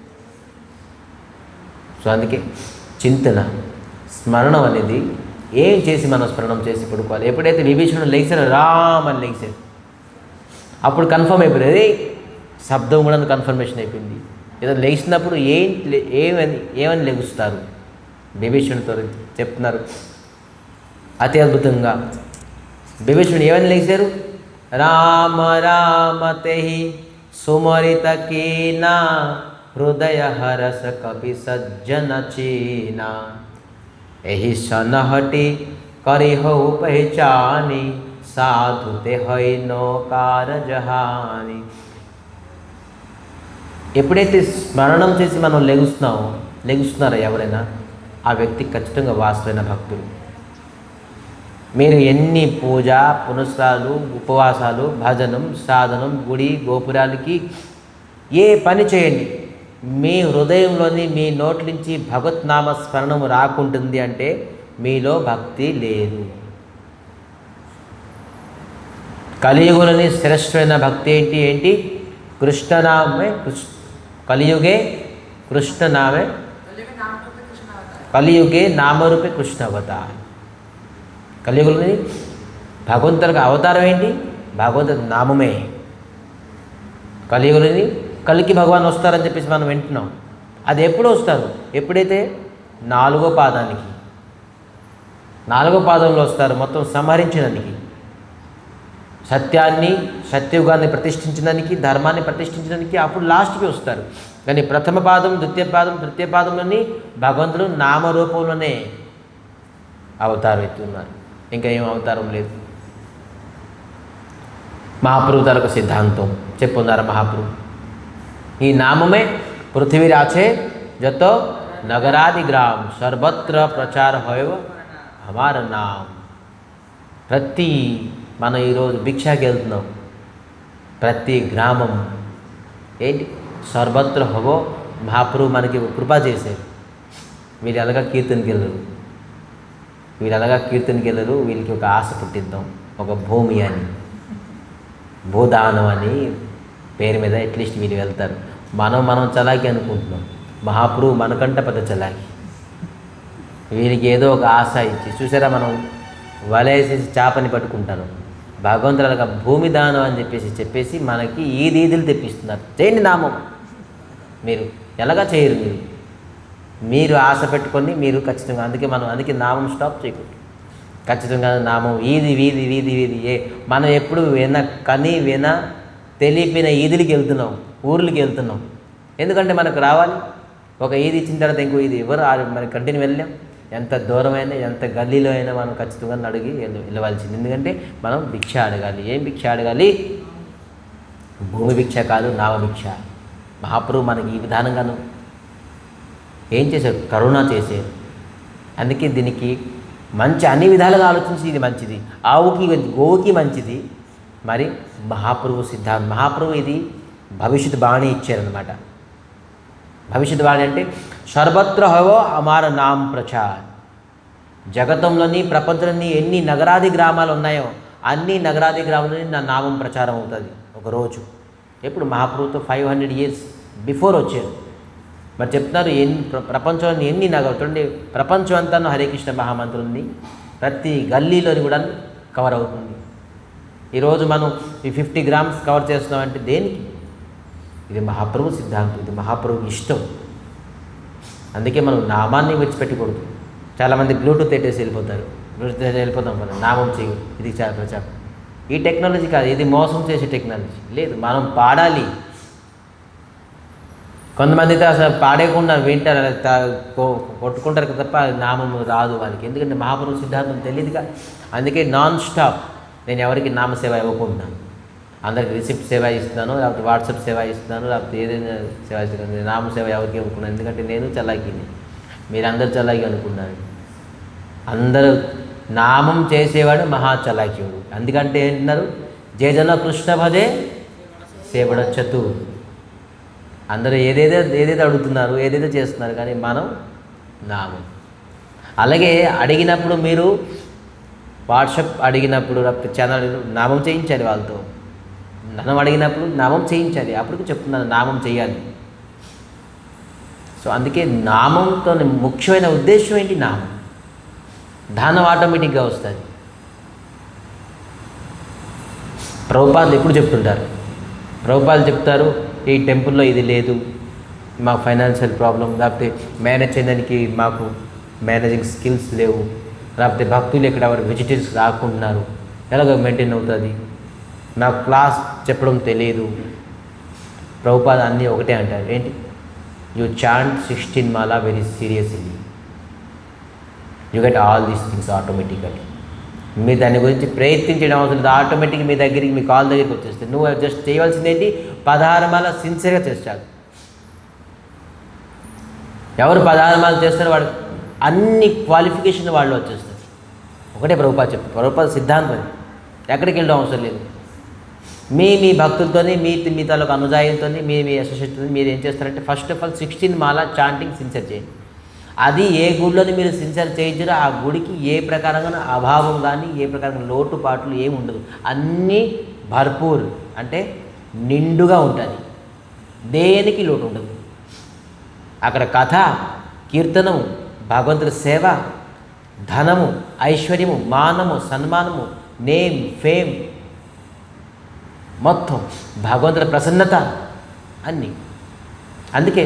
సో అందుకే చింతన, స్మరణం అనేది ఏం చేసి మనం స్మరణం చేసి పడుకోవాలి. ఎప్పుడైతే విభీషణుడు లెగిసారో రామని లెగిసారు, అప్పుడు కన్ఫర్మ్ అయిపోయింది. శబ్దం కూడా కన్ఫర్మేషన్ అయిపోయింది. ఏదో లెగిసినప్పుడు ఏమని లెగుస్తారు విభీషణుడితో చెప్తున్నారు అతి అద్భుతంగా. విభీషణుడు ఏమని లెగిసారు? రామ రామ తెహి సుమరిత కీనా హృదయ హరస కపి సజ్జన చీనా ఎహి సనహటి కరిహౌ పహచాని సాధు తే హై నోకార జహాని. ఎప్పుడైతే స్మరణం చేసి మనం లెగుస్తున్నారో ఎవరైనా, ఆ వ్యక్తి ఖచ్చితంగా వాస్తవమైన భక్తులు. మీరు ఎన్ని పూజ పునస్కారాలు, ఉపవాసాలు, భజనం, సాధనం, గుడి గోపురాలకి ఏ పని చేయండి, మీ హృదయంలోని మీ నోటి నుంచి భగవత్నామ స్మరణం రాకుంటుంది అంటే మీలో భక్తి లేదు. కలియుగులని శ్రేష్టమైన భక్తి ఏంటి? కృష్ణనామే. కలియుగే కృష్ణనామే, కలియుగే నామరూపే కృష్ణ అవతార. కలియుగులని భగవంతునికి అవతారం ఏంటి? భగవంతుడి నామమే. కలియుగులని కలికి భగవాన్ వస్తారని చెప్పేసి మనం వింటున్నాం. అది ఎప్పుడు వస్తారు? ఎప్పుడైతే నాలుగో పాదంలో వస్తారు, మొత్తం సంహరించడానికి, సత్యయుగాన్ని ప్రతిష్ఠించడానికి, ధర్మాన్ని ప్రతిష్ఠించడానికి అప్పుడు లాస్ట్కి వస్తారు. కానీ ప్రథమ పాదం, ద్వితీయ పాదం, తృతీయ పాదంలోని భగవంతుడు నామరూపంలోనే అవతారం ఎత్తున్నారు. ఇంకా ఏం అవతారం లేదు. మహాప్రభు తరొక సిద్ధాంతం చెప్పున్నారు మహాప్రభు. ఈ నామమే పృథ్వీరాచే జతో నగరాది గ్రామ సర్వత్ర ప్రచార హోయవ హమార నామ్. మనం ఈరోజు భిక్షాకి వెళ్తున్నాం, ప్రతి గ్రామం ఏంటి సర్వత్ర హవో. మహాప్రభు మనకి కృపా చేశారు. వీళ్ళు ఎలాగా కీర్తనకి వెళ్ళరు, వీళ్ళకి ఒక ఆశ పుట్టిద్దాం, ఒక భూమి అని, భూదానం అని పేరు మీద అట్లీస్ట్ వీళ్ళు వెళ్తారు. మనం చలాకి అనుకుంటున్నాం, మహాప్రభు మనకంట పెద్ద చలాకి. వీరికి ఏదో ఒక ఆశ ఇచ్చి చూసారా, మనం వలేసేసి చేపని పట్టుకుంటాను, భగవంతుడు భూమి దానం అని చెప్పేసి మనకి ఈదీదులు తెప్పిస్తున్నారు. చేయండి నామం. మీరు ఎలాగా చేయరు, మీరు ఆశ పెట్టుకొని మీరు ఖచ్చితంగా. అందుకే నామం స్టాప్ చేయకూడదు. ఖచ్చితంగా నామం వీధి మనం ఎప్పుడు తెలిపిన ఈదులకి వెళ్తున్నాం, ఊర్లకి వెళ్తున్నాం. ఎందుకంటే మనకు రావాలి. ఒక ఈది ఇచ్చిన తర్వాత ఇంకో ఈది ఎవరు మనకి కంటిన్యూ వెళ్ళాం. ఎంత దూరమైనా, ఎంత గల్లీలో అయినా మనం ఖచ్చితంగా అడిగి వెళ్ళవలసింది. ఎందుకంటే మనం భిక్ష అడగాలి. ఏం భిక్ష అడగాలి? భూమి భిక్ష కాదు, నామభిక్ష. మహాప్రభు మనకి ఈ విధానంగాను ఏం చేశారు? కరుణ చేశారు. అందుకే దీనికి మంచి అన్ని విధాలుగా ఆలోచించి ఇది మంచిది, ఆవుకి గోవుకి మంచిది. మరి మహాప్రభు సిద్ధాంతం, మహాప్రభు ఇది భవిష్యత్ బాణి ఇచ్చారనమాట. భవిష్యత్ బాణి అంటే సర్వత్ర హవో అమార నామ్ ప్రచార్. జగతంలోని ప్రపంచంలోని ఎన్ని నగరాది గ్రామాలు ఉన్నాయో అన్ని నగరాది గ్రామాలని నా నామం ప్రచారం అవుతుంది ఒకరోజు. ఎప్పుడు? మహాప్రభుతో 500 years బిఫోర్ వచ్చారు. మరి చెప్తున్నారు ప్రపంచంలోని ఎన్ని చూడండి, ప్రపంచం అంతా హరే కృష్ణ మహామంత్రుల్ని ప్రతి గల్లీలోని కూడా కవర్ అవుతుంది. ఈరోజు మనం ఈ 50 grams కవర్ చేస్తున్నామంటే దేనికి? ఇది మహాప్రభు సిద్ధాంతం, ఇది మహాప్రభుకి ఇష్టం. అందుకే మనం నామాన్ని విడిచిపెట్టకూడదు. చాలామంది బ్లూటూత్ పెట్టేసి వెళ్ళిపోతాం మనం, నామం చేయు, ఇది చాలా ప్రచారం. ఈ టెక్నాలజీ కాదు, ఇది మోసం చేసే టెక్నాలజీ. లేదు, మనం పాడాలి. కొంతమందితో అసలు పాడేయకుండా వింటారు, కొట్టుకుంటారు తప్ప నామం రాదు వాళ్ళకి. ఎందుకంటే మహాప్రభు సిద్ధాంతం తెలియదుగా. అందుకే నాన్ స్టాప్ నేను ఎవరికి నామసేవ ఇవ్వకుంటున్నాను. అందరికి రిసిప్ట్ సేవ ఇస్తున్నాను, లేకపోతే వాట్సాప్ సేవ ఇస్తున్నాను, లేకపోతే ఏదైనా సేవ ఇస్తున్నాను. నామ సేవ ఎవరికి అనుకున్నాను, ఎందుకంటే నేను చలాకీని, మీరందరూ చలాకీ అనుకున్నాను. అందరూ నామం చేసేవాడు మహా చలాకీయుడు. అందుకంటే ఏంటున్నారు, జయజన కృష్ణ భజే సేవడచ్చతు. అందరూ ఏదేదో అడుగుతున్నారు, ఏదేదో చేస్తున్నారు, కానీ మనం నామం. అలాగే అడిగినప్పుడు మీరు వాట్సాప్ అడిగినప్పుడు ఛానల్ నామం చేయించాలి, వాళ్ళతో ధనం అడిగినప్పుడు నామం చేయించాలి. అప్పుడు చెప్తున్నాను నామం చేయాలి. సో అందుకే నామంతో ముఖ్యమైన ఉద్దేశం ఏంటి, నామం. ధనం ఆటోమేటిక్గా వస్తుంది. ప్రభుపాదులు ఎప్పుడు చెప్తుంటారు, ప్రభుపాదులు చెప్తారు, ఈ టెంపుల్లో ఇది లేదు, మాకు ఫైనాన్షియల్ ప్రాబ్లం, లేకపోతే మేనేజ్ చేయడానికి మాకు మేనేజింగ్ స్కిల్స్ లేవు, లేకపోతే భక్తులు ఎక్కడ ఎవరు వెజిటేరియన్స్ రాకుంటున్నారు, ఎలాగో మెయింటైన్ అవుతుంది, నాకు క్లాస్ చెప్పడం తెలియదు. ప్రభుపాద అన్నీ ఒకటే అంటారు, ఏంటి, you chant 16 Mala very seriously, you get all these things automatically. మీరు దాని గురించి ప్రయత్నించడం అవసరం లేదు, ఆటోమేటిక్గా మీ దగ్గరికి, మీ కాల్ దగ్గరికి వచ్చేస్తుంది. నువ్వు జస్ట్ చేయవలసింది ఏంటి, 16 మాల సిన్సియర్గా చేస్తాడు. ఎవరు 16 మాల చేస్తారో వాడు అన్ని క్వాలిఫికేషన్ వాళ్ళు వచ్చేస్తుంది. ఒకటే ప్రభుపాద చెప్తారు, ప్రభుపాద సిద్ధాంతం, ఎక్కడికి వెళ్ళడం అవసరం లేదు. మీ భక్తులతో, మీ తాలూకు అనుజాయంతో, మీ అసోసియేట్తో మీరు ఏం చేస్తారంటే, first of all 16 Mala chanting sincere చేయండి. అది ఏ గుడిలోని మీరు సిన్సియర్ చేయించారో ఆ గుడికి ఏ ప్రకారంగా అభావం కానీ, ఏ ప్రకారంగా లోటుపాట్లు ఏమి ఉండదు, అన్నీ భర్పూర్ అంటే నిండుగా ఉంటుంది, దేనికి లోటు ఉండదు. అక్కడ కథ, కీర్తనము, భగవంతుడి సేవ, ధనము, ఐశ్వర్యము, మానము, సన్మానము, నేమ్, ఫేమ్, మొత్తం భగవంతుడి ప్రసన్నత అన్నీ. అందుకే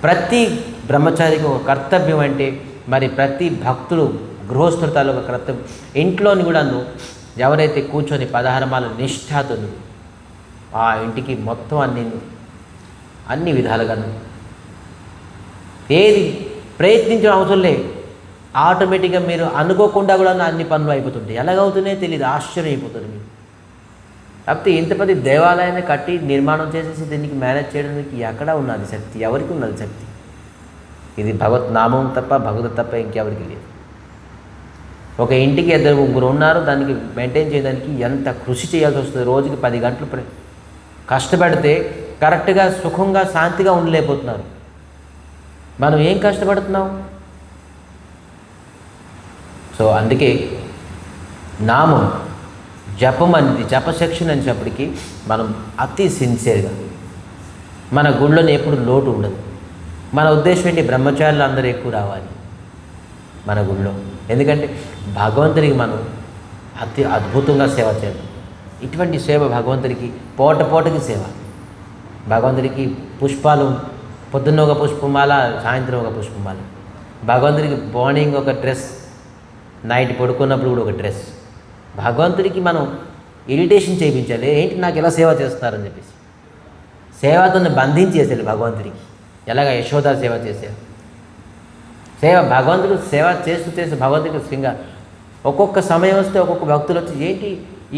ప్రతి బ్రహ్మచారికి ఒక కర్తవ్యం అంటే, మరి ప్రతి భక్తులు గృహస్థుల తాలూకా కర్తవ్యం. ఇంట్లోని కూడాను ఎవరైతే కూర్చొని 16 మాల నిష్ఠాతులు, ఆ ఇంటికి మొత్తం అన్ని విధాలుగాను ఏది ప్రయత్నించడం అవసరం లేదు, ఆటోమేటిక్గా మీరు అనుకోకుండా కూడా అన్ని పనులు అయిపోతుంటాయి. ఎలాగవుతున్నాయో తెలియదు, ఆశ్చర్యం అయిపోతుంది మీరు. కాకపోతే ఇంత పెద్ద దేవాలయాన్ని కట్టి నిర్మాణం చేసేసి దీనికి మేనేజ్ చేయడానికి ఎక్కడ ఉన్నది శక్తి, ఎవరికి ఉన్నది శక్తి? ఇది భగవత్ నామం తప్ప, భగవత్ తప్ప ఇంకెవరికి లేదు. ఒక ఇంటికి 2-3 ఉన్నారు, దానికి మెయింటైన్ చేయడానికి ఎంత కృషి చేయాల్సి వస్తుంది. రోజుకి 10 గంటలు కష్టపడితే కరెక్ట్గా సుఖంగా శాంతిగా ఉండలేకపోతున్నారు. మనం ఏం కష్టపడుతున్నాం? సో అందుకే నామం, జపం అనేది, జపశిక్షణ అనేటప్పటికీ మనం అతి సిన్సియర్గా, మన గుళ్ళోనే ఎప్పుడు లోటు ఉండదు. మన ఉద్దేశం ఏంటి, బ్రహ్మచారులు అందరూ ఎక్కువ రావాలి మన గుళ్ళో, ఎందుకంటే భగవంతుడికి మనం అతి అద్భుతంగా సేవ చేద్దాం. ఇటువంటి సేవ భగవంతుడికి పూటకి సేవ. భగవంతుడికి పుష్పాలు, పొద్దున్న ఒక పుష్పమాల, సాయంత్రం ఒక పుష్పమాల. భగవంతుడికి మార్నింగ్ ఒక డ్రెస్, నైట్ పడుకున్నప్పుడు కూడా ఒక డ్రెస్. భగవంతుడికి మనం ఇరిటేషన్ చేయించాలి, ఏంటి నాకు ఎలా సేవ చేస్తున్నారని చెప్పేసి సేవతో బంధించేసారు భగవంతుడికి. ఎలాగ యశోద సేవ చేశారు. భగవంతుడు సేవ చేస్తూ భగవంతుడికి స్వింగా ఒక్కొక్క సమయం వస్తే ఒక్కొక్క భక్తులు వచ్చి, ఏంటి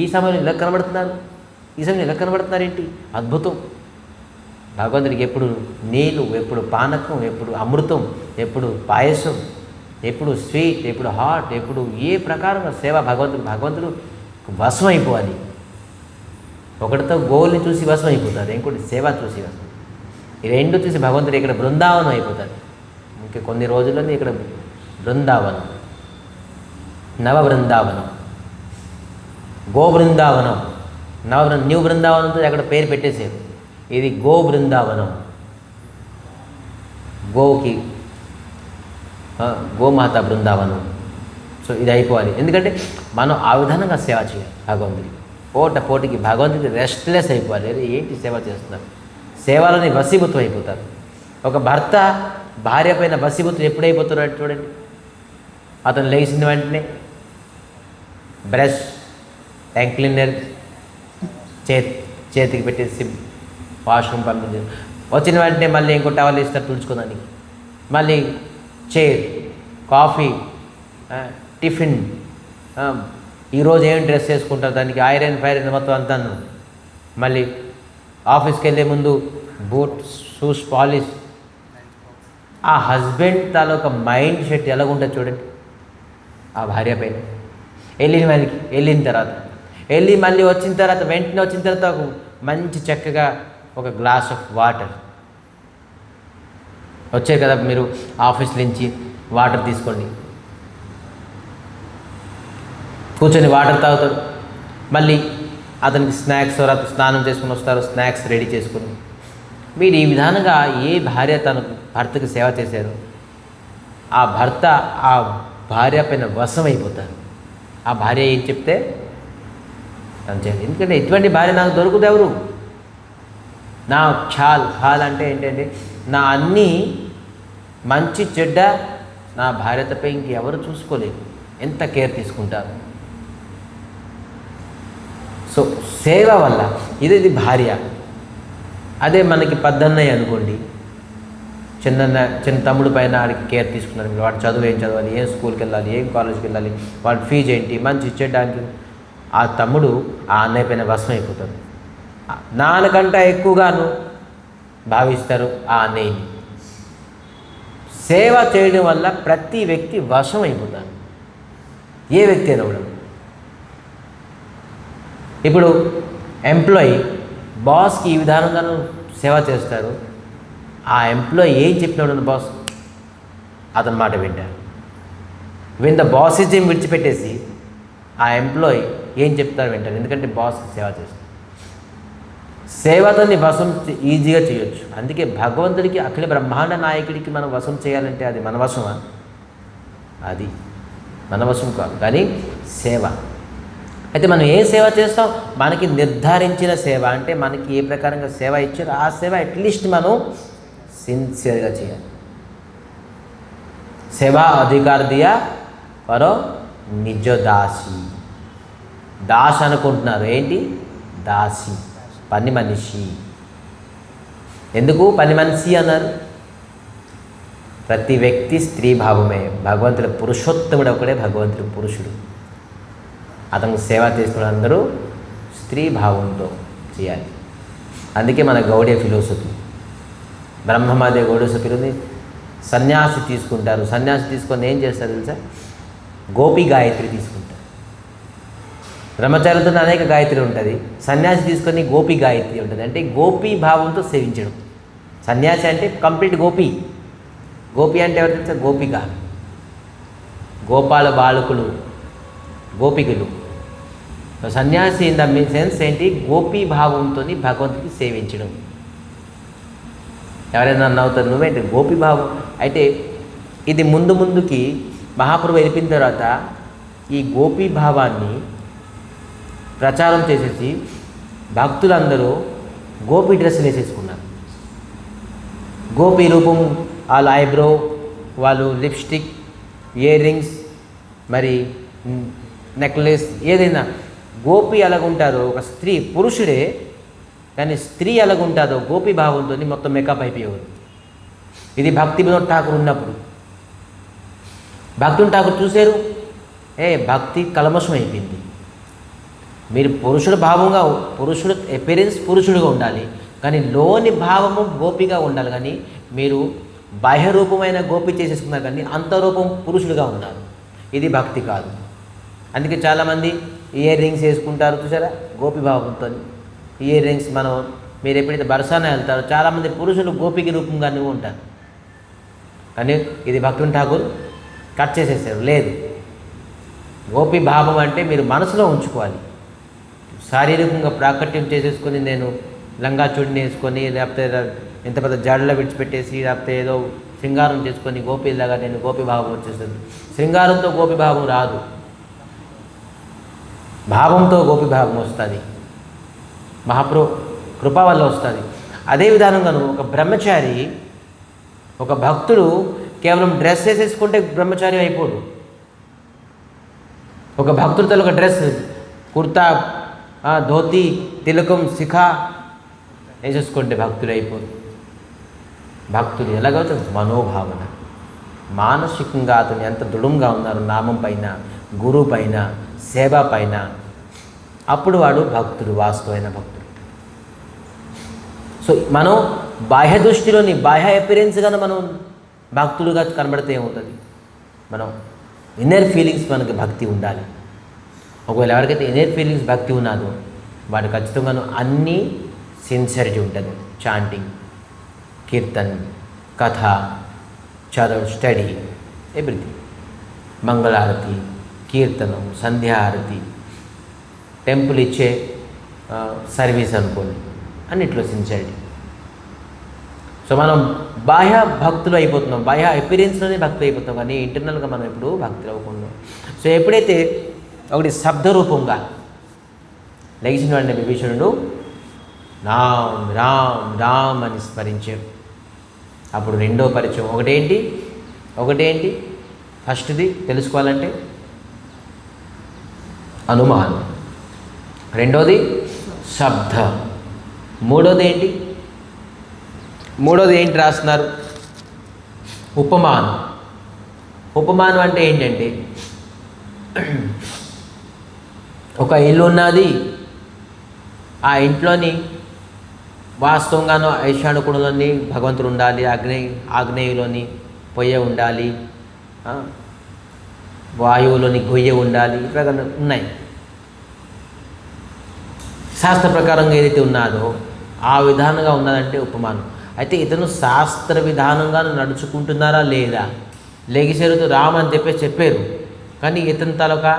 ఈ సమయంలో ఇలా కనబడుతున్నారు, ఈ సమయంలో ఇలా కనబడుతున్నారు, ఏంటి అద్భుతం. భగవంతుడికి ఎప్పుడు నీళ్ళు, ఎప్పుడు పానకం, ఎప్పుడు అమృతం, ఎప్పుడు పాయసం, ఎప్పుడు స్వీట్, ఎప్పుడు హాట్, ఎప్పుడు ఏ ప్రకారంగా సేవ. భగవంతుడు వశం అయిపోవాలి. ఒకటితో గోల్ని చూసి వశం అయిపోతారు, ఇంకోటి సేవ చూసి వశం. ఈ రెండు చూసి భగవంతుడు ఇక్కడ బృందావనం అయిపోతారు. ఇంకా కొన్ని రోజుల్లోనే ఇక్కడ బృందావనం, నవ బృందావనం, గో బృందావనం, న్యూ బృందావనంతో అక్కడ పేరు పెట్టేశారు. ఇది గో బృందావనం, గోకి గోమాత బృందావనం. సో ఇది అయిపోవాలి, ఎందుకంటే మనం ఆ విధానంగా సేవ చేయాలి భగవంతుడికి. పోటికి భగవంతుడికి రెస్ట్లెస్ అయిపోవాలి. ఏంటి సేవ చేస్తున్నారు, సేవలని వశీభూతం అయిపోతారు. ఒక భర్త భార్య పైన వశీభూతం ఎప్పుడైపోతున్నాడు చూడండి. అతను లేచిన వెంటనే బ్రష్, ట్యాంక్ క్లీనర్ చేతికి పెట్టేసి వాష్రూమ్ పంపించారు. వచ్చిన వెంటనే మళ్ళీ ఇంకో టవల్ ఇస్తారు తుడుచుకోదానికి, మళ్ళీ చైర్, కాఫీ, టిఫిన్, ఈరోజు ఏం డ్రెస్ వేసుకుంటారు, దానికి ఐరన్ ఫైరన్ మొత్తం అంతాను మళ్ళీ ఆఫీస్కి వెళ్ళే ముందు బూట్ షూస్ పాలిష్. ఆ హస్బెండ్ తాలూకా మైండ్ సెట్ ఎలాగుంటుంది చూడండి ఆ భార్య పైన. వెళ్ళిన తర్వాత మళ్ళీ వచ్చిన తర్వాత వెంటనే వచ్చిన తర్వాత ఒక మంచి చక్కగా ఒక గ్లాస్ ఆఫ్ వాటర్, వచ్చారు కదా మీరు ఆఫీస్ నుంచి, వాటర్ తీసుకోండి, కూర్చొని వాటర్ తాగుతారు. మళ్ళీ అతనికి స్నాక్స్, తర్వాత స్నానం చేసుకుని వస్తారు, స్నాక్స్ రెడీ చేసుకుని. మీరు ఈ విధానంగా ఏ భార్య తన భర్తకు సేవ చేశారో ఆ భర్త ఆ భార్య పైన వశం అయిపోతారు. ఆ భార్య ఏం చెప్తే తను చేయాలి. ఎందుకంటే ఎటువంటి భార్య నాకు దొరుకుతుంది ఎవరు? నా ఖాల్ అంటే ఏంటంటే నా అన్నీ మంచి చెడ్డ నా భార్య తప్ప ఇంకెవరు చూసుకోలేరు. ఎంత కేర్ తీసుకుంటారు. సో సేవ వల్ల ఇది భార్య. అదే మనకి పెద్దన్నయ్య అనుకోండి, చిన్న తమ్ముడు పైన ఆడికి కేర్ తీసుకున్నారు. వాడు చదువు ఏం చదవాలి, ఏం స్కూల్కి వెళ్ళాలి, ఏం కాలేజ్కి వెళ్ళాలి, వాడి ఫీజు ఏంటి, మంచి ఇచ్చేయడానికి ఆ తమ్ముడు ఆ అన్నయ్య పైన వశం అయిపోతాడు. నాన్నకంటే ఎక్కువగాను భావిస్తారు ఆ అన్నయ్యని. సేవ చేయడం వల్ల ప్రతి వ్యక్తి వశం అయిపోతాడు. ఏ వ్యక్తి అయినా కూడా. ఇప్పుడు ఎంప్లాయీ బాస్కి ఈ విధానంగాను సేవ చేస్తారు. ఆ ఎంప్లాయీ ఏం చెప్పినాడు బాస్ అతని మాట వింటారు. ద బాసిజం విడిచిపెట్టేసి ఆ ఎంప్లాయీ ఏం చెప్తారు వింటారు. ఎందుకంటే బాస్కి సేవ చేస్తారు. సేవతోని వశం ఈజీగా చేయొచ్చు. అందుకే భగవంతుడికి, అఖిల బ్రహ్మాండ నాయకుడికి మనం వశం చేయాలంటే అది మన వశమా? అది మన వశం కాదు, కానీ సేవ. అయితే మనం ఏ సేవ చేస్తాం? మనకి నిర్ధారించిన సేవ, అంటే మనకి ఏ ప్రకారంగా సేవ ఇచ్చారో ఆ సేవ అట్లీస్ట్ మనం సిన్సియర్గా చేయాలి. సేవా అధికార్ దియా పరో నిజ దాసి. దాస్ అనుకుంటున్నారు, ఏంటి? దాసి, పని మనిషి. ఎందుకు పని మనిషి అన్నారు? ప్రతి వ్యక్తి స్త్రీ భావమే. భగవంతుడు పురుషోత్తముడు ఒకడే, భగవంతుడు పురుషుడు. అతనికి సేవ చేస్తున్న అందరూ స్త్రీ భావంతో చేయాలి. అందుకే మన గౌడీయ ఫిలాసఫీ, బ్రహ్మమాదే గౌడీయ ఫిలాసఫీ, సన్యాసి తీసుకుంటారు. సన్యాసి తీసుకొని ఏం చేస్తారు తెలుసా? గోపి గాయత్రి తీసుకుంటారు. బ్రహ్మచారులతో అనేక గాయత్రి ఉంటుంది, సన్యాసి తీసుకొని గోపి గాయత్రి ఉంటుంది. అంటే గోపీ భావంతో సేవించడం. సన్యాసి అంటే కంప్లీట్ గోపి. గోపి అంటే ఎవరు తెలుసా? గోపిక, గోపాల బాలకులు, గోపికలు. సన్యాసి ఇన్ ద సెన్స్ ఏంటి? గోపీ భావంతో భగవంతుడికి సేవించడం. ఎవరైనా నవ్వుతారు, నువ్వేంటి గోపీ భావం? అయితే ఇది ముందుకి మహాప్రభు వెళ్ళిన తర్వాత ఈ గోపీ భావాన్ని ప్రచారం చేసేసి భక్తులందరూ గోపీ డ్రెస్సులు వేసేసుకున్నారు. గోపీ రూపం, వాళ్ళ ఐబ్రో, వాళ్ళు లిప్స్టిక్, ఇయర్ రింగ్స్, మరి నెక్లెస్, ఏదైనా. గోపి ఎలాగుంటారో ఒక స్త్రీ, పురుషుడే కానీ స్త్రీ ఎలాగుంటుందో గోపీ భావంతో మొత్తం మేకప్ అయిపోయేవారు. ఇది భక్తి వినోద్ ఠాకూర్ ఉన్నప్పుడు. భక్తుని ఠాకూర్ చూశారు, భక్తి కల్మషం అయిపోయింది. మీరు పురుషుడు భావంగా, పురుషుడు అపిరెన్స్ పురుషుడుగా ఉండాలి, కానీ లోని భావము గోపిగా ఉండాలి. కానీ మీరు బాహ్య రూపమైన గోపి చేసేసుకున్నారు, కానీ అంతరూపం పురుషుడుగా ఉన్నారు. ఇది భక్తి కాదు. అందుకే చాలామంది ఇయర్ రింగ్స్ వేసుకుంటారు, చూసారా? గోపి భావంతో ఇయర్ రింగ్స్. మీరు ఎప్పుడైతే బరసాన వెళ్తారో చాలామంది పురుషులు గోపికి రూపంగానే ఉంటారు. కానీ ఇది భక్తుని ఠాకూర్ కట్ చేసేసారు. లేదు, గోపి భావం అంటే మీరు మనసులో ఉంచుకోవాలి. శారీరకంగా ప్రాకట్యం చేసేసుకొని నేను లంగా చూడిని వేసుకొని, లేకపోతే ఎంత పెద్ద జడలో విడిచిపెట్టేసి, లేకపోతే ఏదో శృంగారం చేసుకొని గోపిలాగా నేను గోపి భావం వచ్చేస్తుంది. శృంగారంతో గోపి భావం రాదు, భావంతో గోపి భావం వస్తుంది. మహాప్రభు కృప వల్ల వస్తుంది. అదే విధానంగాను ఒక బ్రహ్మచారి, ఒక భక్తుడు కేవలం డ్రెస్ వేసేసుకుంటే బ్రహ్మచారి అయిపోడు. ఒక భక్తుడితో ఒక డ్రెస్, కుర్తా, ధోతి, తిలకం, శిఖా వేసేసుకుంటే భక్తుడు అయిపోదు. భక్తుడు ఎలాగవుతుంది? మనోభావన, మానసికంగా అతను ఎంత దృఢంగా ఉన్నారు నామం పైన, గురువు పైన, సేవ పైన, అప్పుడు వాడు భక్తుడు, వాస్తవమైన భక్తుడు. సో మనం బాహ్య దృష్టిలోని బాహ్య అపిరెన్స్గానే మనం భక్తులుగా కనబడితే ఏమవుతుంది? మనం ఇన్నర్ ఫీలింగ్స్ మనకి భక్తి ఉండాలి. ఒకవేళ ఎవరికైతే ఇన్నర్ ఫీలింగ్స్ భక్తి ఉన్నదో వాడు ఖచ్చితంగా అన్నీ సిన్సియరిటీ ఉంటుంది. చాంటింగ్, కీర్తన్, కథ, చదువు, స్టడీ, ఎవ్రీథింగ్, మంగళారతి, కీర్తనం, సంధ్యారతి, టెంపుల్ ఇచ్చే సర్వీస్ అనుకోండి, అన్నిట్లో సిన్సియరిటీ. సో మనం బాహ్య భక్తులు అయిపోతున్నాం, బాహ్య అపిరియన్స్లోనే భక్తులు అయిపోతున్నాం, కానీ ఇంటర్నల్గా మనం ఎప్పుడు భక్తులు అవ్వకుండా. సో ఎప్పుడైతే ఒకటి శబ్ద రూపంగా లెగిసిన వాడిని విభీషణుడు రామ్ రామ్ రామ్ అని స్మరించాడు. అప్పుడు రెండో పరిచయం ఒకటేంటి ఫస్ట్ది తెలుసుకోవాలంటే అనుమానం, రెండోది శబ్ద, మూడోది ఏంటి రాస్తున్నారు? ఉపమానం. ఉపమానం అంటే ఏంటంటే ఒక ఇల్లు ఉన్నది, ఆ ఇంట్లోని వాస్తవంగానూ ఐశానుకుడులోని భగవంతుడు ఉండాలి, ఆగ్నేయులోని పొయ్య ఉండాలి, వాయువులోని గొయ్య ఉండాలి, ఇట్లా ఉన్నాయి. శాస్త్ర ప్రకారంగా ఏదైతే ఉన్నదో ఆ విధానంగా ఉన్నదంటే ఉపమానం. అయితే ఇతను శాస్త్ర విధానంగా నడుచుకుంటున్నారా లేదా? లెగిసేరుతో రామ్ అని చెప్పారు, కానీ ఇతని తాలూకా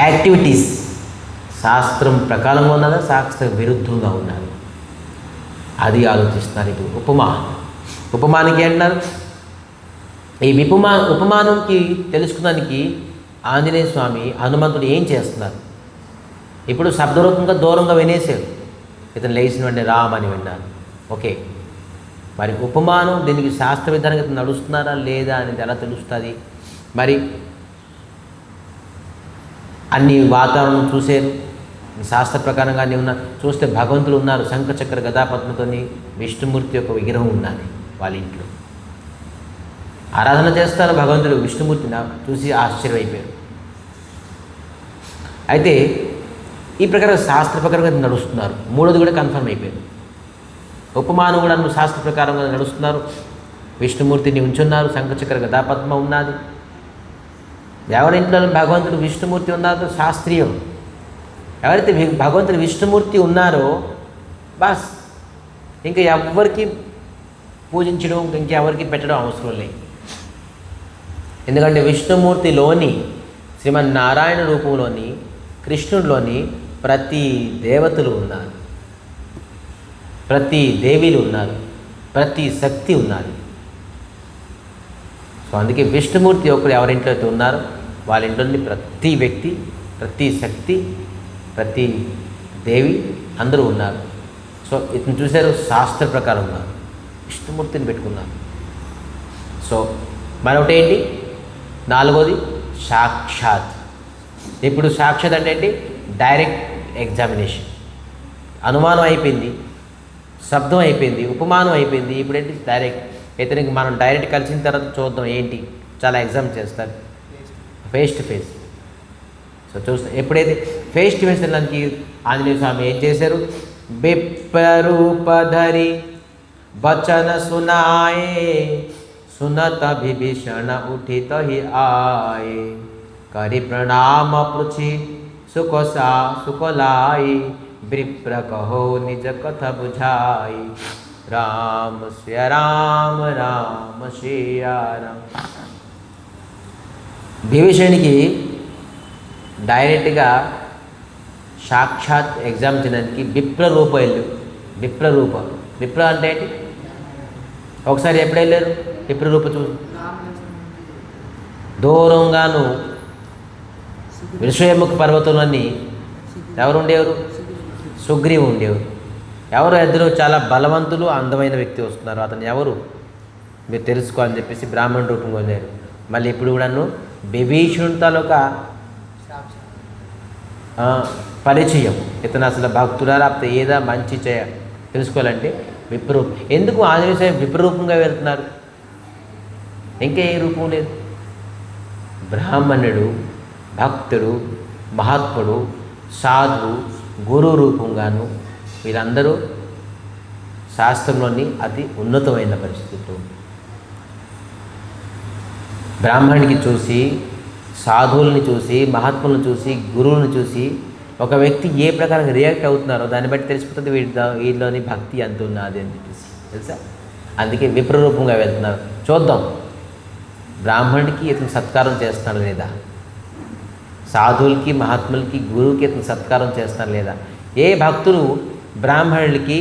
యాక్టివిటీస్ శాస్త్రం ప్రకారంగా ఉన్నదా, శాస్త్ర విరుద్ధంగా ఉన్నది, అది ఆలోచిస్తున్నారు. ఇప్పుడు ఉపమానికి అంటున్నారు. ఈ ఉపమానంకి తెలుసుకోవడానికి ఆంజనేయ స్వామి హనుమంతుడు ఏం చేస్తున్నారు? ఇప్పుడు శబ్దరూపంగా దూరంగా వినేశారు, ఇతను లేచిన వెంటనే రామ్ అని విన్నారు. ఓకే, మరి ఉపమానం దీనికి శాస్త్ర విధానంగా ఇతను నడుస్తున్నారా లేదా అనేది ఎలా తెలుస్తుంది? మరి అన్ని వాతావరణం చూశారు, శాస్త్ర ప్రకారంగా అన్నీ ఉన్నారు. చూస్తే భగవంతుడు ఉన్నారు, శంఖచక్ర గదాపద్మతోని విష్ణుమూర్తి యొక్క విగ్రహం ఉన్నది వాళ్ళ ఇంట్లో. ఆరాధన చేస్తారు భగవంతుడు, విష్ణుమూర్తిని చూసి ఆశ్చర్యమైపోయారు. అయితే ఈ ప్రకారం శాస్త్ర ప్రకారంగా నడుస్తున్నారు. మూడోది కూడా కన్ఫర్మ్ అయిపోయారు. ఉపమానం కూడా శాస్త్ర ప్రకారంగా నడుస్తున్నారు, విష్ణుమూర్తిని ఉంచున్నారు, శంఖచక్ర గదాపద్మ ఉన్నది. ఎవరింట్లో భగవంతుడు విష్ణుమూర్తి ఉన్నారో శాస్త్రీయం. ఎవరైతే భగవంతుడు విష్ణుమూర్తి ఉన్నారో బస్ ఇంకా ఎవరికి పూజించడం, ఇంకెవరికి పెట్టడం అవసరం లేదు. ఎందుకంటే విష్ణుమూర్తిలోని శ్రీమన్నారాయణ రూపంలోని కృష్ణుడిలోని ప్రతి దేవతలు ఉన్నారు, ప్రతి దేవీలు ఉన్నారు, ప్రతి శక్తి ఉన్నారు. సో అందుకే విష్ణుమూర్తి ఒకరు ఎవరింట్లో అయితే ఉన్నారో వాళ్ళ ఇంట్లోని ప్రతి వ్యక్తి, ప్రతి శక్తి, ప్రతి దేవి అందరూ ఉన్నారు. సో ఇతను చూశారు, శాస్త్ర ప్రకారం ఉన్నారు, విష్ణుమూర్తిని పెట్టుకున్నారు. సో మరొకటి ఏంటి? నాలుగోది సాక్షాత్. ఇప్పుడు సాక్షాత్ అంటే ఏంటి? Direct examination. అనుమానం అయిపోయింది, శబ్దం అయిపోయింది, ఉపమానం అయిపోయింది, ఇప్పుడు ఏంటి? డైరెక్ట్. ఇతనికి మనం డైరెక్ట్ కలిసిన తర్వాత చూద్దాం ఏంటి, చాలా ఎగ్జామ్ చేస్తారు, ఫేస్ టు ఫేస్. సో చూస్తాం. ఎప్పుడైతే ఫేస్ టు ఫేస్ వెళ్ళడానికి ఆంజనేయ స్వామి ఏం చేశారు? విప్రరూపధరి వచన సునాయే, सुनत विभीषण उठित ही आए, करि प्रणाम पृछी सुख लाई, विप्र कहो निज कथ बुझाई, राम श्री राम राम श्रिया राम. విభీషణుడికి డైరెక్ట్గా సాక్షాత్ ఎగ్జామ్ చేయడానికి విప్రరూప వెళ్ళు. విప్ర అంటే ఏంటి? ఒకసారి ఎప్పుడు వెళ్ళారు విప్రరూప? దూరంగాను విషయముఖ పర్వతంలోని ఎవరు ఉండేవారు? సుగ్రీవు ఉండేవారు. ఎవరు? ఇద్దరు చాలా బలవంతులు, అందమైన వ్యక్తి వస్తున్నారు. అతను ఎవరు మీరు తెలుసుకోవాలని చెప్పేసి బ్రాహ్మణ రూపంగా వెళ్ళారు. మళ్ళీ ఇప్పుడు కూడాను విభీషణుడి తాలూకా పరిచయం, ఇతను అసలు భక్తుడా లేకపోతే ఏదా మంచి తెలుసుకోవాలంటే విప్రరూపం. ఎందుకు ఆంజనేయ స్వామి విప్రరూపంగా వెళ్తున్నారు? ఇంకా ఏ రూపం లేదు. బ్రాహ్మణుడు, భక్తుడు, మహాత్ముడు, సాధువు, గురు రూపంగాను వీరందరూ శాస్త్రంలోని అతి ఉన్నతమైన పరిస్థితులు. బ్రాహ్మణుడికి చూసి, సాధువుల్ని చూసి, మహాత్ములను చూసి, గురువులను చూసి ఒక వ్యక్తి ఏ ప్రకారంగా రియాక్ట్ అవుతున్నారో దాన్ని బట్టి తెలిసిపోతుంది వీళ్ళలోని భక్తి ఎంత ఉన్నది అని చెప్పేసి, తెలుసా? అందుకే విప్రరూపంగా వెళ్తున్నారు. చూద్దాం బ్రాహ్మణుడికి ఇతను సత్కారం చేస్తున్నాడు లేదా, సాధువులకి, మహాత్ములకి, గురువుకి ఇతను సత్కారం చేస్తున్నాడు లేదా. ఏ భక్తులు బ్రాహ్మణులకి,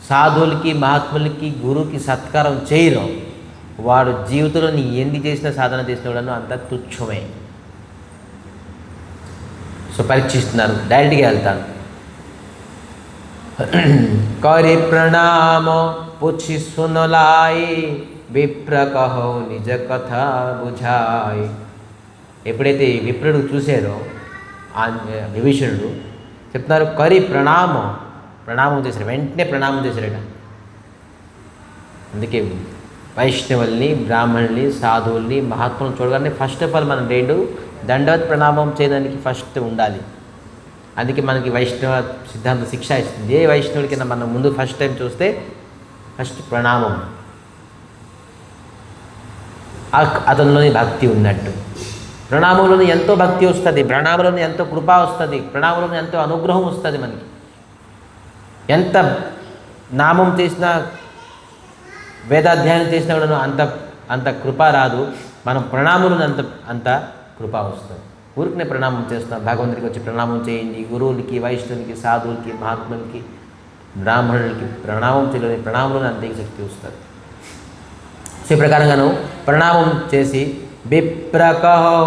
సాధువులకి, మహాత్ములకి, గురువుకి సత్కారం చేయరు వాడు జీవితంలో నీ ఎన్ని చేసిన సాధన చేసిన వాడను అంత తుచ్చమే. సో పరీక్షిస్తున్నారు, డైరెక్ట్గా వెళ్తాను. కరి ప్రణామ పుచ్చి సునలాయి విప్ర కహో నిజ కథ బుझाई. ఎప్పుడైతే విప్రుడు చూసారో విభీషణుడు చెప్తున్నారు, కరి ప్రణామం చేశారు, వెంటనే ప్రణామం చేశారట. అందుకే వైష్ణవుల్ని, బ్రాహ్మణుల్ని, సాధువుల్ని, మహాత్ములను చూడగానే ఫస్ట్ ఆఫ్ ఆల్ మనం దండవత్ ప్రణామం చేయడానికి ఫస్ట్ ఉండాలి. అందుకే మనకి వైష్ణవ సిద్ధాంత శిక్ష ఇస్తుంది. ఏ వైష్ణవుడికి మనం ముందు ఫస్ట్ టైం చూస్తే ఫస్ట్ ప్రణామం, అతనిలోని భక్తి ఉన్నట్టు. ప్రణామంలోని ఎంతో భక్తి వస్తుంది, ప్రణామంలోని ఎంతో కృప వస్తుంది, ప్రణామంలోని ఎంతో అనుగ్రహం వస్తుంది. మనకి ఎంత నామం చేసినా, వేదాధ్యయనం చేసినా కూడా అంత కృప రాదు. మనం ప్రణామంలోని అంత కృప వస్తుంది. ఊరికనే ప్రణామం చేస్తున్నాం, భగవంతుడికి వచ్చి ప్రణామం చేయండి. గురువులకి, వైష్ణవులకి, సాధువులకి, మహాత్ములకి, బ్రాహ్మణులకి ప్రణామం చేయలేని ప్రణామంలోని అంతే శక్తి వస్తుంది. సో ఈ ప్రకారంగాను ప్రణామం చేసి విప్రకహో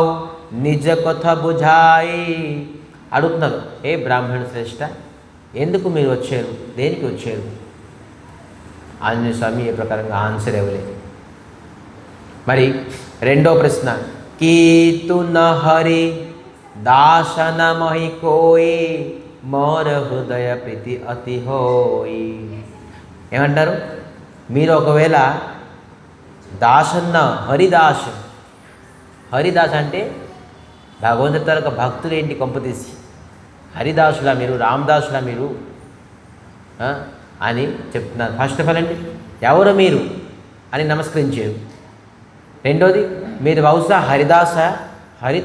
నిజ కథ బుझाई అడుగుతున్నారు, ఏ బ్రాహ్మణ శ్రేష్ఠ, ఎందుకు మీరు వచ్చారు, దేనికి వచ్చారు? ఆంజనేయ స్వామి ఏ ప్రకారంగా ఆన్సర్ ఇవ్వలేదు. మరి రెండో ప్రశ్న, కీతు నహరి దాసన మహి కోయి మోర హృదయ ప్రీతి అతి హోయి. ఏమంటారు? మీరు ఒకవేళ దాసన్న హరిదాస్ అంటే భగవంతుడి తరక భక్తులు ఏంటి కొంపతీసి, హరిదాసులా మీరు, రామదాసులా మీరు అని చెప్తున్నారు. ఫస్ట్ ఆఫ్ ఆల్ అండి, ఎవరు మీరు అని నమస్కరించారు. రెండోది, మీరు బహుశా హరి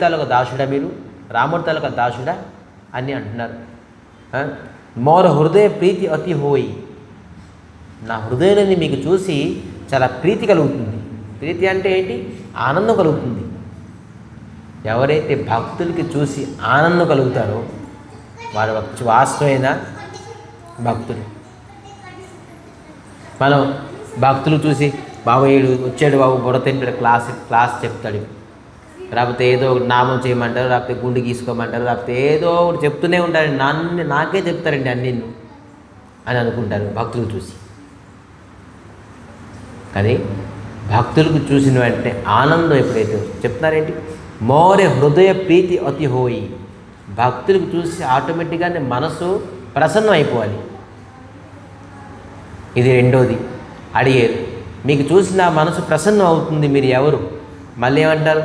తాలూక దాసుడా, మీరు రాముడి తాలూక దాసుడా అని అంటున్నారు. మోర హృదయ ప్రీతి అతి హోయి, నా హృదయాన్ని మీకు చూసి చాలా ప్రీతి కలుగుతుంది. ప్రీతి అంటే ఏంటి? ఆనందం కలుగుతుంది. ఎవరైతే భక్తులకి చూసి ఆనందం కలుగుతారో వాడు వాస్తవమైన భక్తులు. మనం భక్తులు చూసి బాబు వచ్చాడు, బాబు బుర్ర తింటాడు, క్లాస్ చెప్తాడు, లేకపోతే ఏదో ఒకటి నామం చేయమంటారు, లేకపోతే గుండు గీసుకోమంటారు, లేకపోతే ఏదో ఒకటి చెప్తూనే ఉంటారు. నాకే చెప్తారండి అన్నీ అని అనుకుంటారు భక్తులు చూసి. కానీ భక్తులకు చూసిన వెంటనే ఆనందం ఎప్పుడైతే చెప్తున్నారేంటి, మోరే హృదయ ప్రీతి అతి హోయి. భక్తులకు చూసి ఆటోమేటిక్గానే మనసు ప్రసన్నం అయిపోవాలి. ఇది రెండోది అడిగారు, మీకు చూసిన మనసు ప్రసన్నం అవుతుంది, మీరు ఎవరు? మళ్ళీ ఏమంటారు?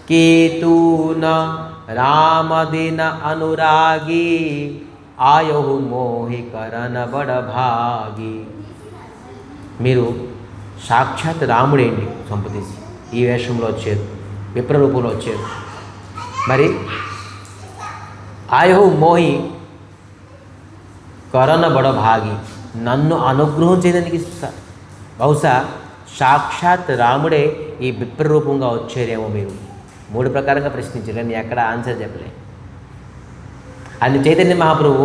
కేతూన రామదిన అనురాగి ఆయో మోహి కరణ బడభాగి. మీరు సాక్షాత్ రాముడేంటి సంపదీసి ఈ వేషంలో వచ్చారు, విప్రరూపంలో వచ్చారు. మరి ఆయో మోహి కరణ బడభాగి, నన్ను అనుగ్రహం చేయడానికి బహుశా సాక్షాత్ రాముడే ఈ విప్రరూపంగా వచ్చారేమో మీరు. మూడు ప్రకారంగా ప్రశ్నించారు, కానీ ఎక్కడ ఆన్సర్ చెప్పలే. అది చైతన్య మహాప్రభు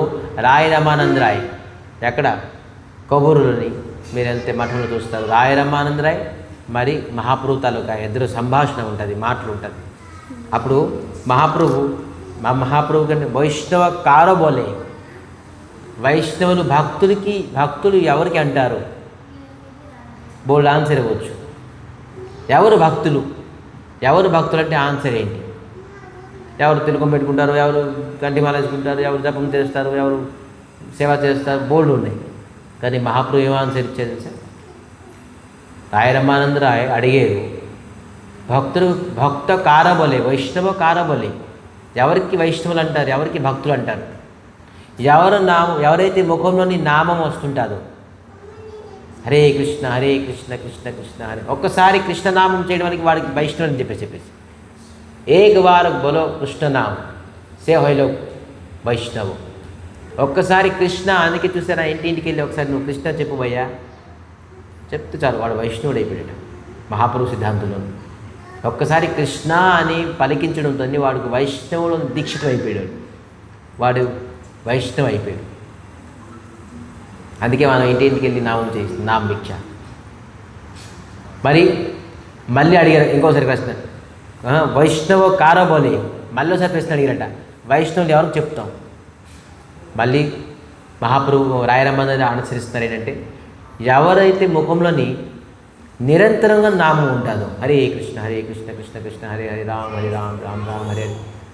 రాయ రమానంద రాయ్, ఎక్కడ కబూరులోని మీరు వెళ్తే మఠంలో చూస్తారు. రాయ రమానంద రాయ్ మరి మహాప్రభు తాలూకా ఇద్దరు సంభాషణ ఉంటుంది, మాటలు ఉంటుంది. అప్పుడు మహాప్రభు కంటే వైష్ణవ కారబోలే, వైష్ణవులు భక్తులు ఎవరికి అంటారు? బోల్డ్ ఆన్సర్ ఇవ్వచ్చు. ఎవరు భక్తులు అంటే ఆన్సర్ ఏంటి? ఎవరు తిలకం పెట్టుకుంటారు, ఎవరు కంటిమాల వేసుకుంటారు, ఎవరు జపం చేస్తారు, ఎవరు సేవ చేస్తారు, బోల్డ్ ఉన్నాయి. కానీ మహాప్రభు ఏం ఆన్సర్ ఇచ్చారు సార్? రాయ రమానంద రాయ్ అడిగారు, భక్త కారబలే, వైష్ణవ కారబలే, ఎవరికి వైష్ణవులు అంటారు, ఎవరికి భక్తులు అంటారు? ఎవరైతే ముఖంలోని నామం వస్తుంటారో, హరే కృష్ణ హరే కృష్ణ కృష్ణ కృష్ణ హరే, ఒక్కసారి కృష్ణనామం చేయడానికి వాడికి వైష్ణవ్ అని చెప్పేసి ఏక బార్ బోలో కృష్ణనామం సే హోయిలో వైష్ణవు. ఒక్కసారి కృష్ణ, అందుకే చూసారా ఇంటింటికి వెళ్ళి ఒకసారి నువ్వు కృష్ణ చెప్పు భయ్యా చెప్తే చాలు వాడు వైష్ణవుడు అయిపోయాడు. మహాపురుష సిద్ధాంతంలో ఒక్కసారి కృష్ణ అని పలికించడంతో వాడికి వైష్ణవుడు దీక్షితం అయిపోయాడు, వాడు వైష్ణవ్ అయిపోయాడు. అందుకే మనం ఇంటింటికి వెళ్ళి నామం చేస్తుంది నామ భిక్ష. మళ్ళీ అడిగారు ఇంకోసారి ప్రశ్న, వైష్ణవ కారబోలే, మళ్ళీ ఒకసారి ప్రశ్న అడిగారట, వైష్ణవులు ఎవరికి చెప్తాం? మళ్ళీ మహాప్రభు రాయరమ్మని అనుసరిస్తున్నారు ఏంటంటే, ఎవరైతే ముఖంలోని నిరంతరంగా నామం ఉంటుందో, హరే కృష్ణ కృష్ణ కృష్ణ హరే హరే రామ్ రామ్ రామ్ హరే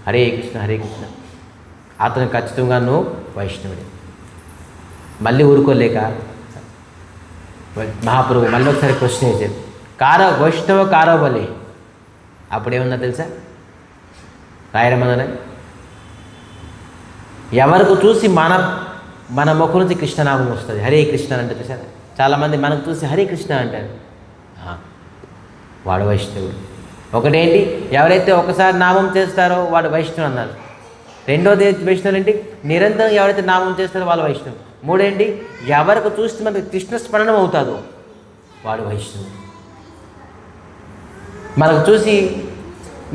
హరే హరే కృష్ణ, అతను ఖచ్చితంగా నువ్వు వైష్ణవుడే. మళ్ళీ ఊరుకోలేక మహాప్రభు మళ్ళీ ఒకసారి ప్రశ్న వేసారు, వైష్ణవ కారబోలే. అప్పుడేమన్నా తెలుసా రాయరమ్మన, ఎవరికి చూసి మన ముఖం నుంచి కృష్ణనామం వస్తుంది, హరే కృష్ణ అంటే చూసారా. చాలామంది మనకు చూసి హరే కృష్ణ అంటారు, వాడు వైష్ణవుడు. ఒకటేంటి, ఎవరైతే ఒకసారి నామం చేస్తారో వాడు వైష్ణవుడు అన్నారు. రెండోది వైష్ణవులు ఏంటి, నిరంతరం ఎవరైతే నామం చేస్తారో వాళ్ళు వైష్ణవుడు. మూడేంటి, ఎవరికి చూస్తే మనకు కృష్ణ స్మరణం అవుతుందో వాడు వైష్ణవుడు. మనకు చూసి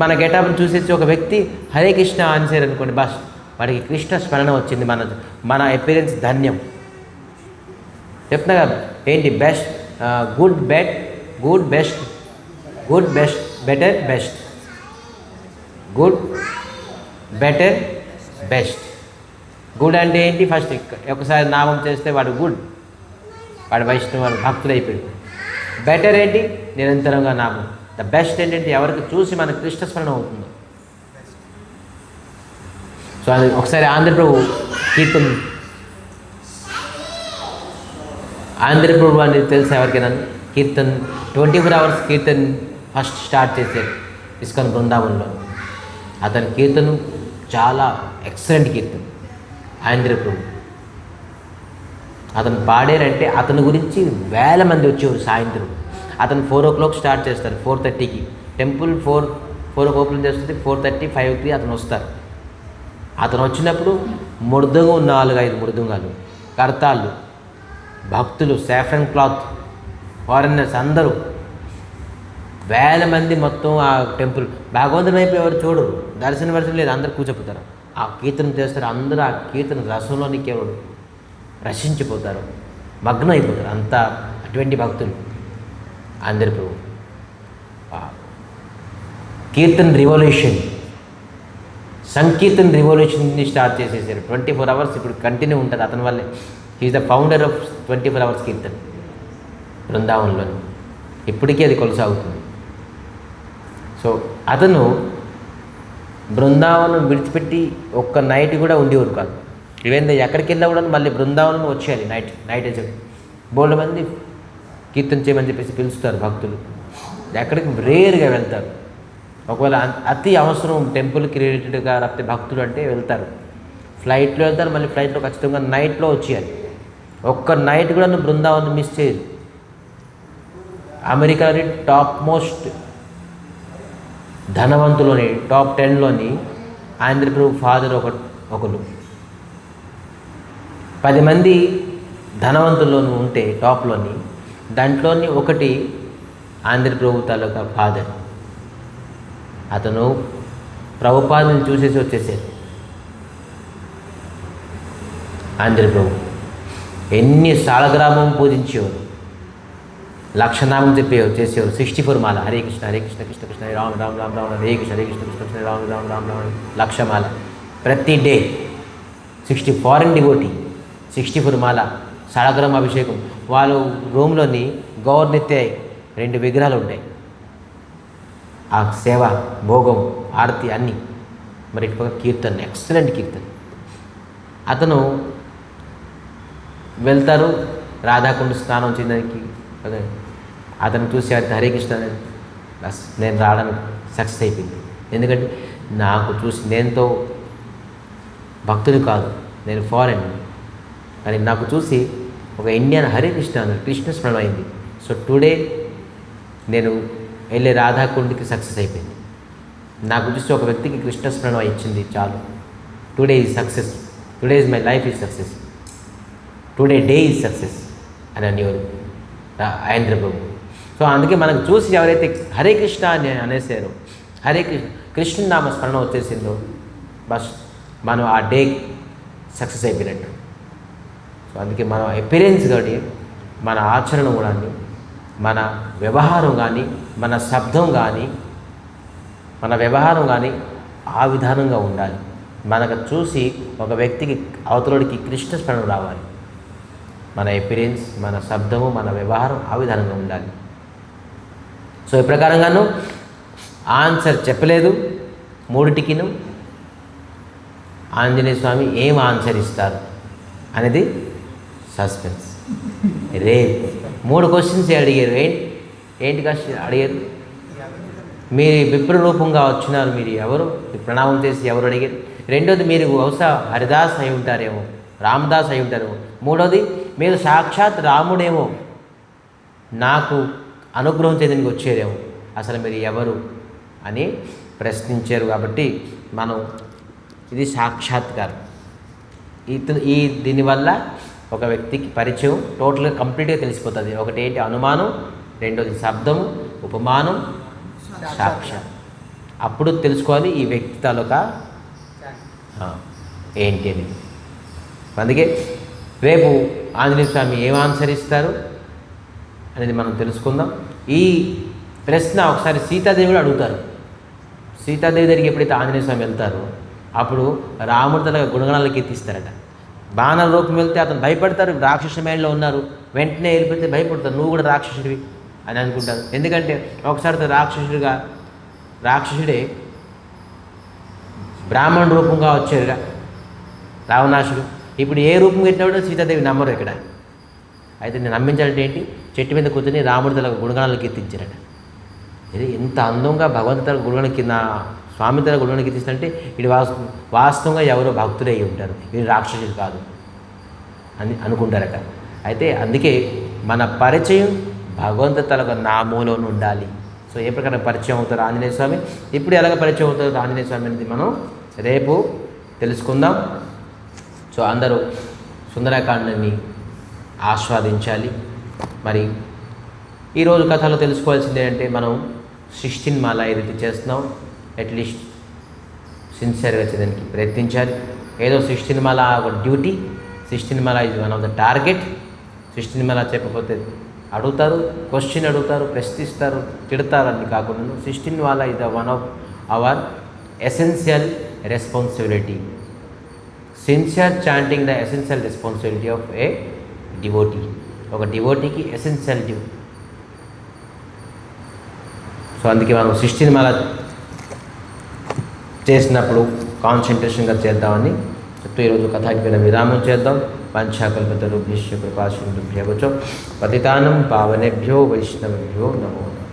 మన గెటప్ని చూసేసి ఒక వ్యక్తి హరే కృష్ణ అనేసారు అనుకోండి, బస్ వాడికి కృష్ణ స్మరణ వచ్చింది, మన అపిరెన్స్ ధన్యం. చెప్తున్నా కదా ఏంటి, best good best better best, good better best. Good అంటే ఏంటి, ఫస్ట్ ఒకసారి నామం చేస్తే వాడు గుడ్, వాడు వైష్ణవ, వాడు భక్తుడు అయిపోయాడు. బెటర్ ఏంటి, నిరంతరంగా నామం. ద బెస్ట్ ఏంటంటే ఎవరికి చూసి మనకు కృష్ణ స్మరణ అవుతుందో. సో అది ఒకసారి ఆంధ్రప్రభు కీర్తన్, ఆంధ్రప్రభు అనేది తెలుసు ఎవరికైనా, kirtan 24 hours kirtan first start చేశారు ఇస్కాన్ బృందావనంలో. అతని కీర్తన చాలా ఎక్సలెంట్ కీర్తన. ఆంధ్రప్రభు అతను పాడారంటే అతని గురించి వేల మంది వచ్చేవారు సాయంత్రం. అతను 4 o'clock స్టార్ట్ చేస్తారు, 4:30కి టెంపుల్ 4 ఓపెన్ చేస్తుంది, 4:30, 5కి అతను వస్తారు. అతను వచ్చినప్పుడు మృదంగం 4-5 మృదంగాలు, కర్తాళ్ళు, భక్తులు, సాఫ్రన్ క్లాత్, ఫారినర్స్ అందరూ వేల మంది మొత్తం ఆ టెంపుల్. భగవంతుని వైపు ఎవరు చూడరు, దర్శనం లేదు, అందరు కూర్చోపోతారు. ఆ కీర్తన చేస్తారు, అందరూ ఆ కీర్తన రసంలోనికి ఎవరు రసించిపోతారు, మగ్నం అయిపోతారు. అంతా అటువంటి భక్తులు ఆంధ్రప్రభు. కీర్తన్ రివల్యూషన్, సంకీర్తన్ రివల్యూషన్ని స్టార్ట్ చేసేసారు. 24 hours ఇప్పుడు కంటిన్యూ ఉంటుంది అతని వల్లే. He is the founder of 24 hours kirtan బృందావనంలోని. ఇప్పటికీ అది కొనసాగుతుంది. సో అతను బృందావనం విడిచిపెట్టి ఒక్క నైట్ కూడా ఉండేవారు కాదు. ఈవెన్ ఎక్కడికి వెళ్ళా కూడా మళ్ళీ బృందావనం వచ్చేయాలి నైట్ వచ్చి. బోల్డ్ మంది కీర్తన చేయమని చెప్పేసి పిలుస్తారు భక్తులు, ఎక్కడికి రేరుగా వెళ్తారు. ఒకవేళ అతి అవసరం టెంపుల్కి రిలేటెడ్గా లేకపోతే భక్తులు అంటే వెళ్తారు, ఫ్లైట్లో వెళ్తారు. మళ్ళీ ఫ్లైట్లో ఖచ్చితంగా నైట్లో వచ్చేయాలి. ఒక్క నైట్ కూడా నువ్వు బృందావనం మిస్ చేయదు. అమెరికాలోని టాప్ మోస్ట్ ధనవంతులోని టాప్ 10లోని ఆంధ్రప్రభు ఫాదర్ ఒకరు. 10 మంది ధనవంతుల్లోనూ ఉంటే టాప్లోని, దాంట్లోని ఒకటి ఆంధ్రప్రభు తాలూకా ఫాదర్. అతను ప్రభుపాదని చూసేసి వచ్చేసారు. ఆంధ్రప్రభు ఎన్ని సాలగ్రామం పూజించేవారు, లక్షనామం చేసేవారు. 64 మాల, హరే కృష్ణ కృష్ణ కృష్ణ హరే రామ రామ రామ రామ హరే కృష్ణ కృష్ణ కృష్ణ రామ రామ రామ రామ, లక్షమాల ప్రతి డే. 60 ఫారెన్ డివోటీ, 64 మాల, సాలగ్రామ అభిషేకం. వాళ్ళు రూమ్లోని గౌరనిత్య 2 విగ్రహాలు ఉంటాయి. ఆ సేవ, భోగం, ఆరతి అన్నీ. మరి ఇటుపక్క కీర్తన, ఎక్సలెంట్ కీర్తన. అతను వెళ్తారు రాధాకుండ స్నానం చేయడానికి. అతను చూసి హరే కృష్ణ, బస్ నేను రావడానికి సక్సెస్ అయిపోయింది. ఎందుకంటే నాకు చూసి నేనుతో భక్తులు కాదు, నేను ఫారెన్, కానీ నాకు చూసి ఒక ఇండియన్ హరే కృష్ణ అన్నాడు, కృష్ణ స్మరణ అయింది. సో టుడే నేను వెళ్ళే రాధాకుండికి సక్సెస్ అయిపోయింది. నాకు చూసి ఒక వ్యక్తికి కృష్ణ స్మరణ ఇచ్చింది చాలు. Today is success, today is my life is success, today day is success అని అనేవారు ఆయేంద్ర ప్రభు. సో అందుకే మనకు చూసి ఎవరైతే హరే కృష్ణ అని అనేసారో, హరే కృష్ణ కృష్ణ నామ స్మరణ వచ్చేసిందో బస్ మనం ఆ డే సక్సెస్ అయిపోయినట్టు. సో అందుకే మన అపిరెన్స్ కానీ, మన ఆచరణ కూడా, మన వ్యవహారం కానీ, మన శబ్దం కానీ, మన వ్యవహారం కానీ ఆ విధానంగా ఉండాలి. మనకు చూసి ఒక వ్యక్తికి అవతలోడికి కృష్ణ స్మరణ రావాలి. మన అపిరెన్స్, మన శబ్దము, మన వ్యవహారం ఆ విధానంగా ఉండాలి. సో ఈ ప్రకారంగాను ఆన్సర్ చెప్పలేదు మూడిటికిను. ఆంజనేయ స్వామి ఏం ఆన్సర్ ఇస్తారు అనేది సస్పెన్స్. రేపు 3 క్వశ్చన్స్ అడిగారు. ఏంటి క్వశ్చన్ అడిగారు? మీరు విప్రరూపంగా వచ్చినారు, మీరు ఎవరు, ప్రణామం చేసి ఎవరు అడిగారు? రెండోది, మీరు బహుశా హరిదాస్ అయి ఉంటారేమో, రామదాస్ అయి ఉంటారేమో. మూడోది, మీరు సాక్షాత్ రాముడేమో, నాకు అనుగ్రహం చేయడానికి వచ్చారేమో, అసలు మీరు ఎవరు అని ప్రశ్నించారు. కాబట్టి మనం ఇది సాక్షాత్కారం. దీనివల్ల ఒక వ్యక్తికి పరిచయం టోటల్గా కంప్లీట్గా తెలిసిపోతుంది. ఒకటి ఏంటి అనుమానం, రెండోది శబ్దము, ఉపమానం, సాక్షాత్. అప్పుడు తెలుసుకోవాలి ఈ వ్యక్తి తాలూకా ఏంటి అని. అందుకే రేపు ఆంజనేయ స్వామి ఏం ఆన్సర్ ఇస్తారు అనేది మనం తెలుసుకుందాం. ఈ ప్రశ్న ఒకసారి సీతాదేవి కూడా అడుగుతారు. సీతాదేవి దగ్గరికి ఎప్పుడైతే ఆంజనేయ స్వామి వెళ్తారో అప్పుడు రాముడి తల గుణగణాలు కీర్తిస్తారట. బాణాల రూపం వెళ్తే అతను భయపడతారు, రాక్షస మేడలో ఉన్నారు, వెంటనే వెళ్ళిపోతే భయపడతారు, నువ్వు కూడా రాక్షసుడివి అని అనుకుంటారు. ఎందుకంటే ఒకసారి రాక్షసుడే బ్రాహ్మణ రూపంగా వచ్చారుగా రావణాసుడు. ఇప్పుడు ఏ రూపం పెట్టినా సీతాదేవి నమ్మరు ఇక్కడ. అయితే నేను నమ్మించాలంటే ఏంటి, చెట్టు మీద కూర్చొని రాముడి తల గుణగణాలు కీర్తించారట. ఇది ఎంత అందంగా భగవంతు తల గుణగణ కింద స్వామి తల గుణగణ కీర్తిస్తుంటే ఇది వాస్తవంగా ఎవరో భక్తులు అయ్యి ఉంటారు, ఇది రాక్షసుడు కాదు అని అనుకుంటారట. అయితే అందుకే మన పరిచయం భగవంతు తల నామంలోనే ఉండాలి. సో ఏ ప్రకారం పరిచయం అవుతారు ఆంజనేయ స్వామి, ఇప్పుడు ఎలాగ పరిచయం అవుతారు ఆంజనేయ స్వామి అనేది మనం రేపు తెలుసుకుందాం. సో అందరూ సుందరకాండని ఆస్వాదించాలి. మరి ఈరోజు కథలో తెలుసుకోవాల్సింది ఏంటంటే, మనం 16 మాల ఏదైతే చేస్తున్నాం అట్లీస్ట్ సిన్సియర్గా చేయడానికి ప్రయత్నించాలి. ఏదో 16 మాల ఒక డ్యూటీ, 16 మాల ఇది వన్ ఆఫ్ ద టార్గెట్. 16 మాల చెప్పకపోతే అడుగుతారు, క్వశ్చన్ అడుగుతారు, ప్రశ్నిస్తారు, తిడతారు అని కాకుండా 16 మాల ఇది one of our essential responsibility. Sincere chanting the essential responsibility of A devotee. ఒక డివోటీకి ఎసెన్షియల్ డ్యూటీ. సో అందుకే మనం 16 మాల చేసినప్పుడు కాన్సన్ట్రేషన్గా చేద్దామని చెప్తూ ఈరోజు కథాకి విరామం చేద్దాం. పంచాకల్పతరుభ్యశ్చ కృపాసింధుభ్యో పతితానం పావనేభ్యో వైష్ణవేభ్యో నమో నమః.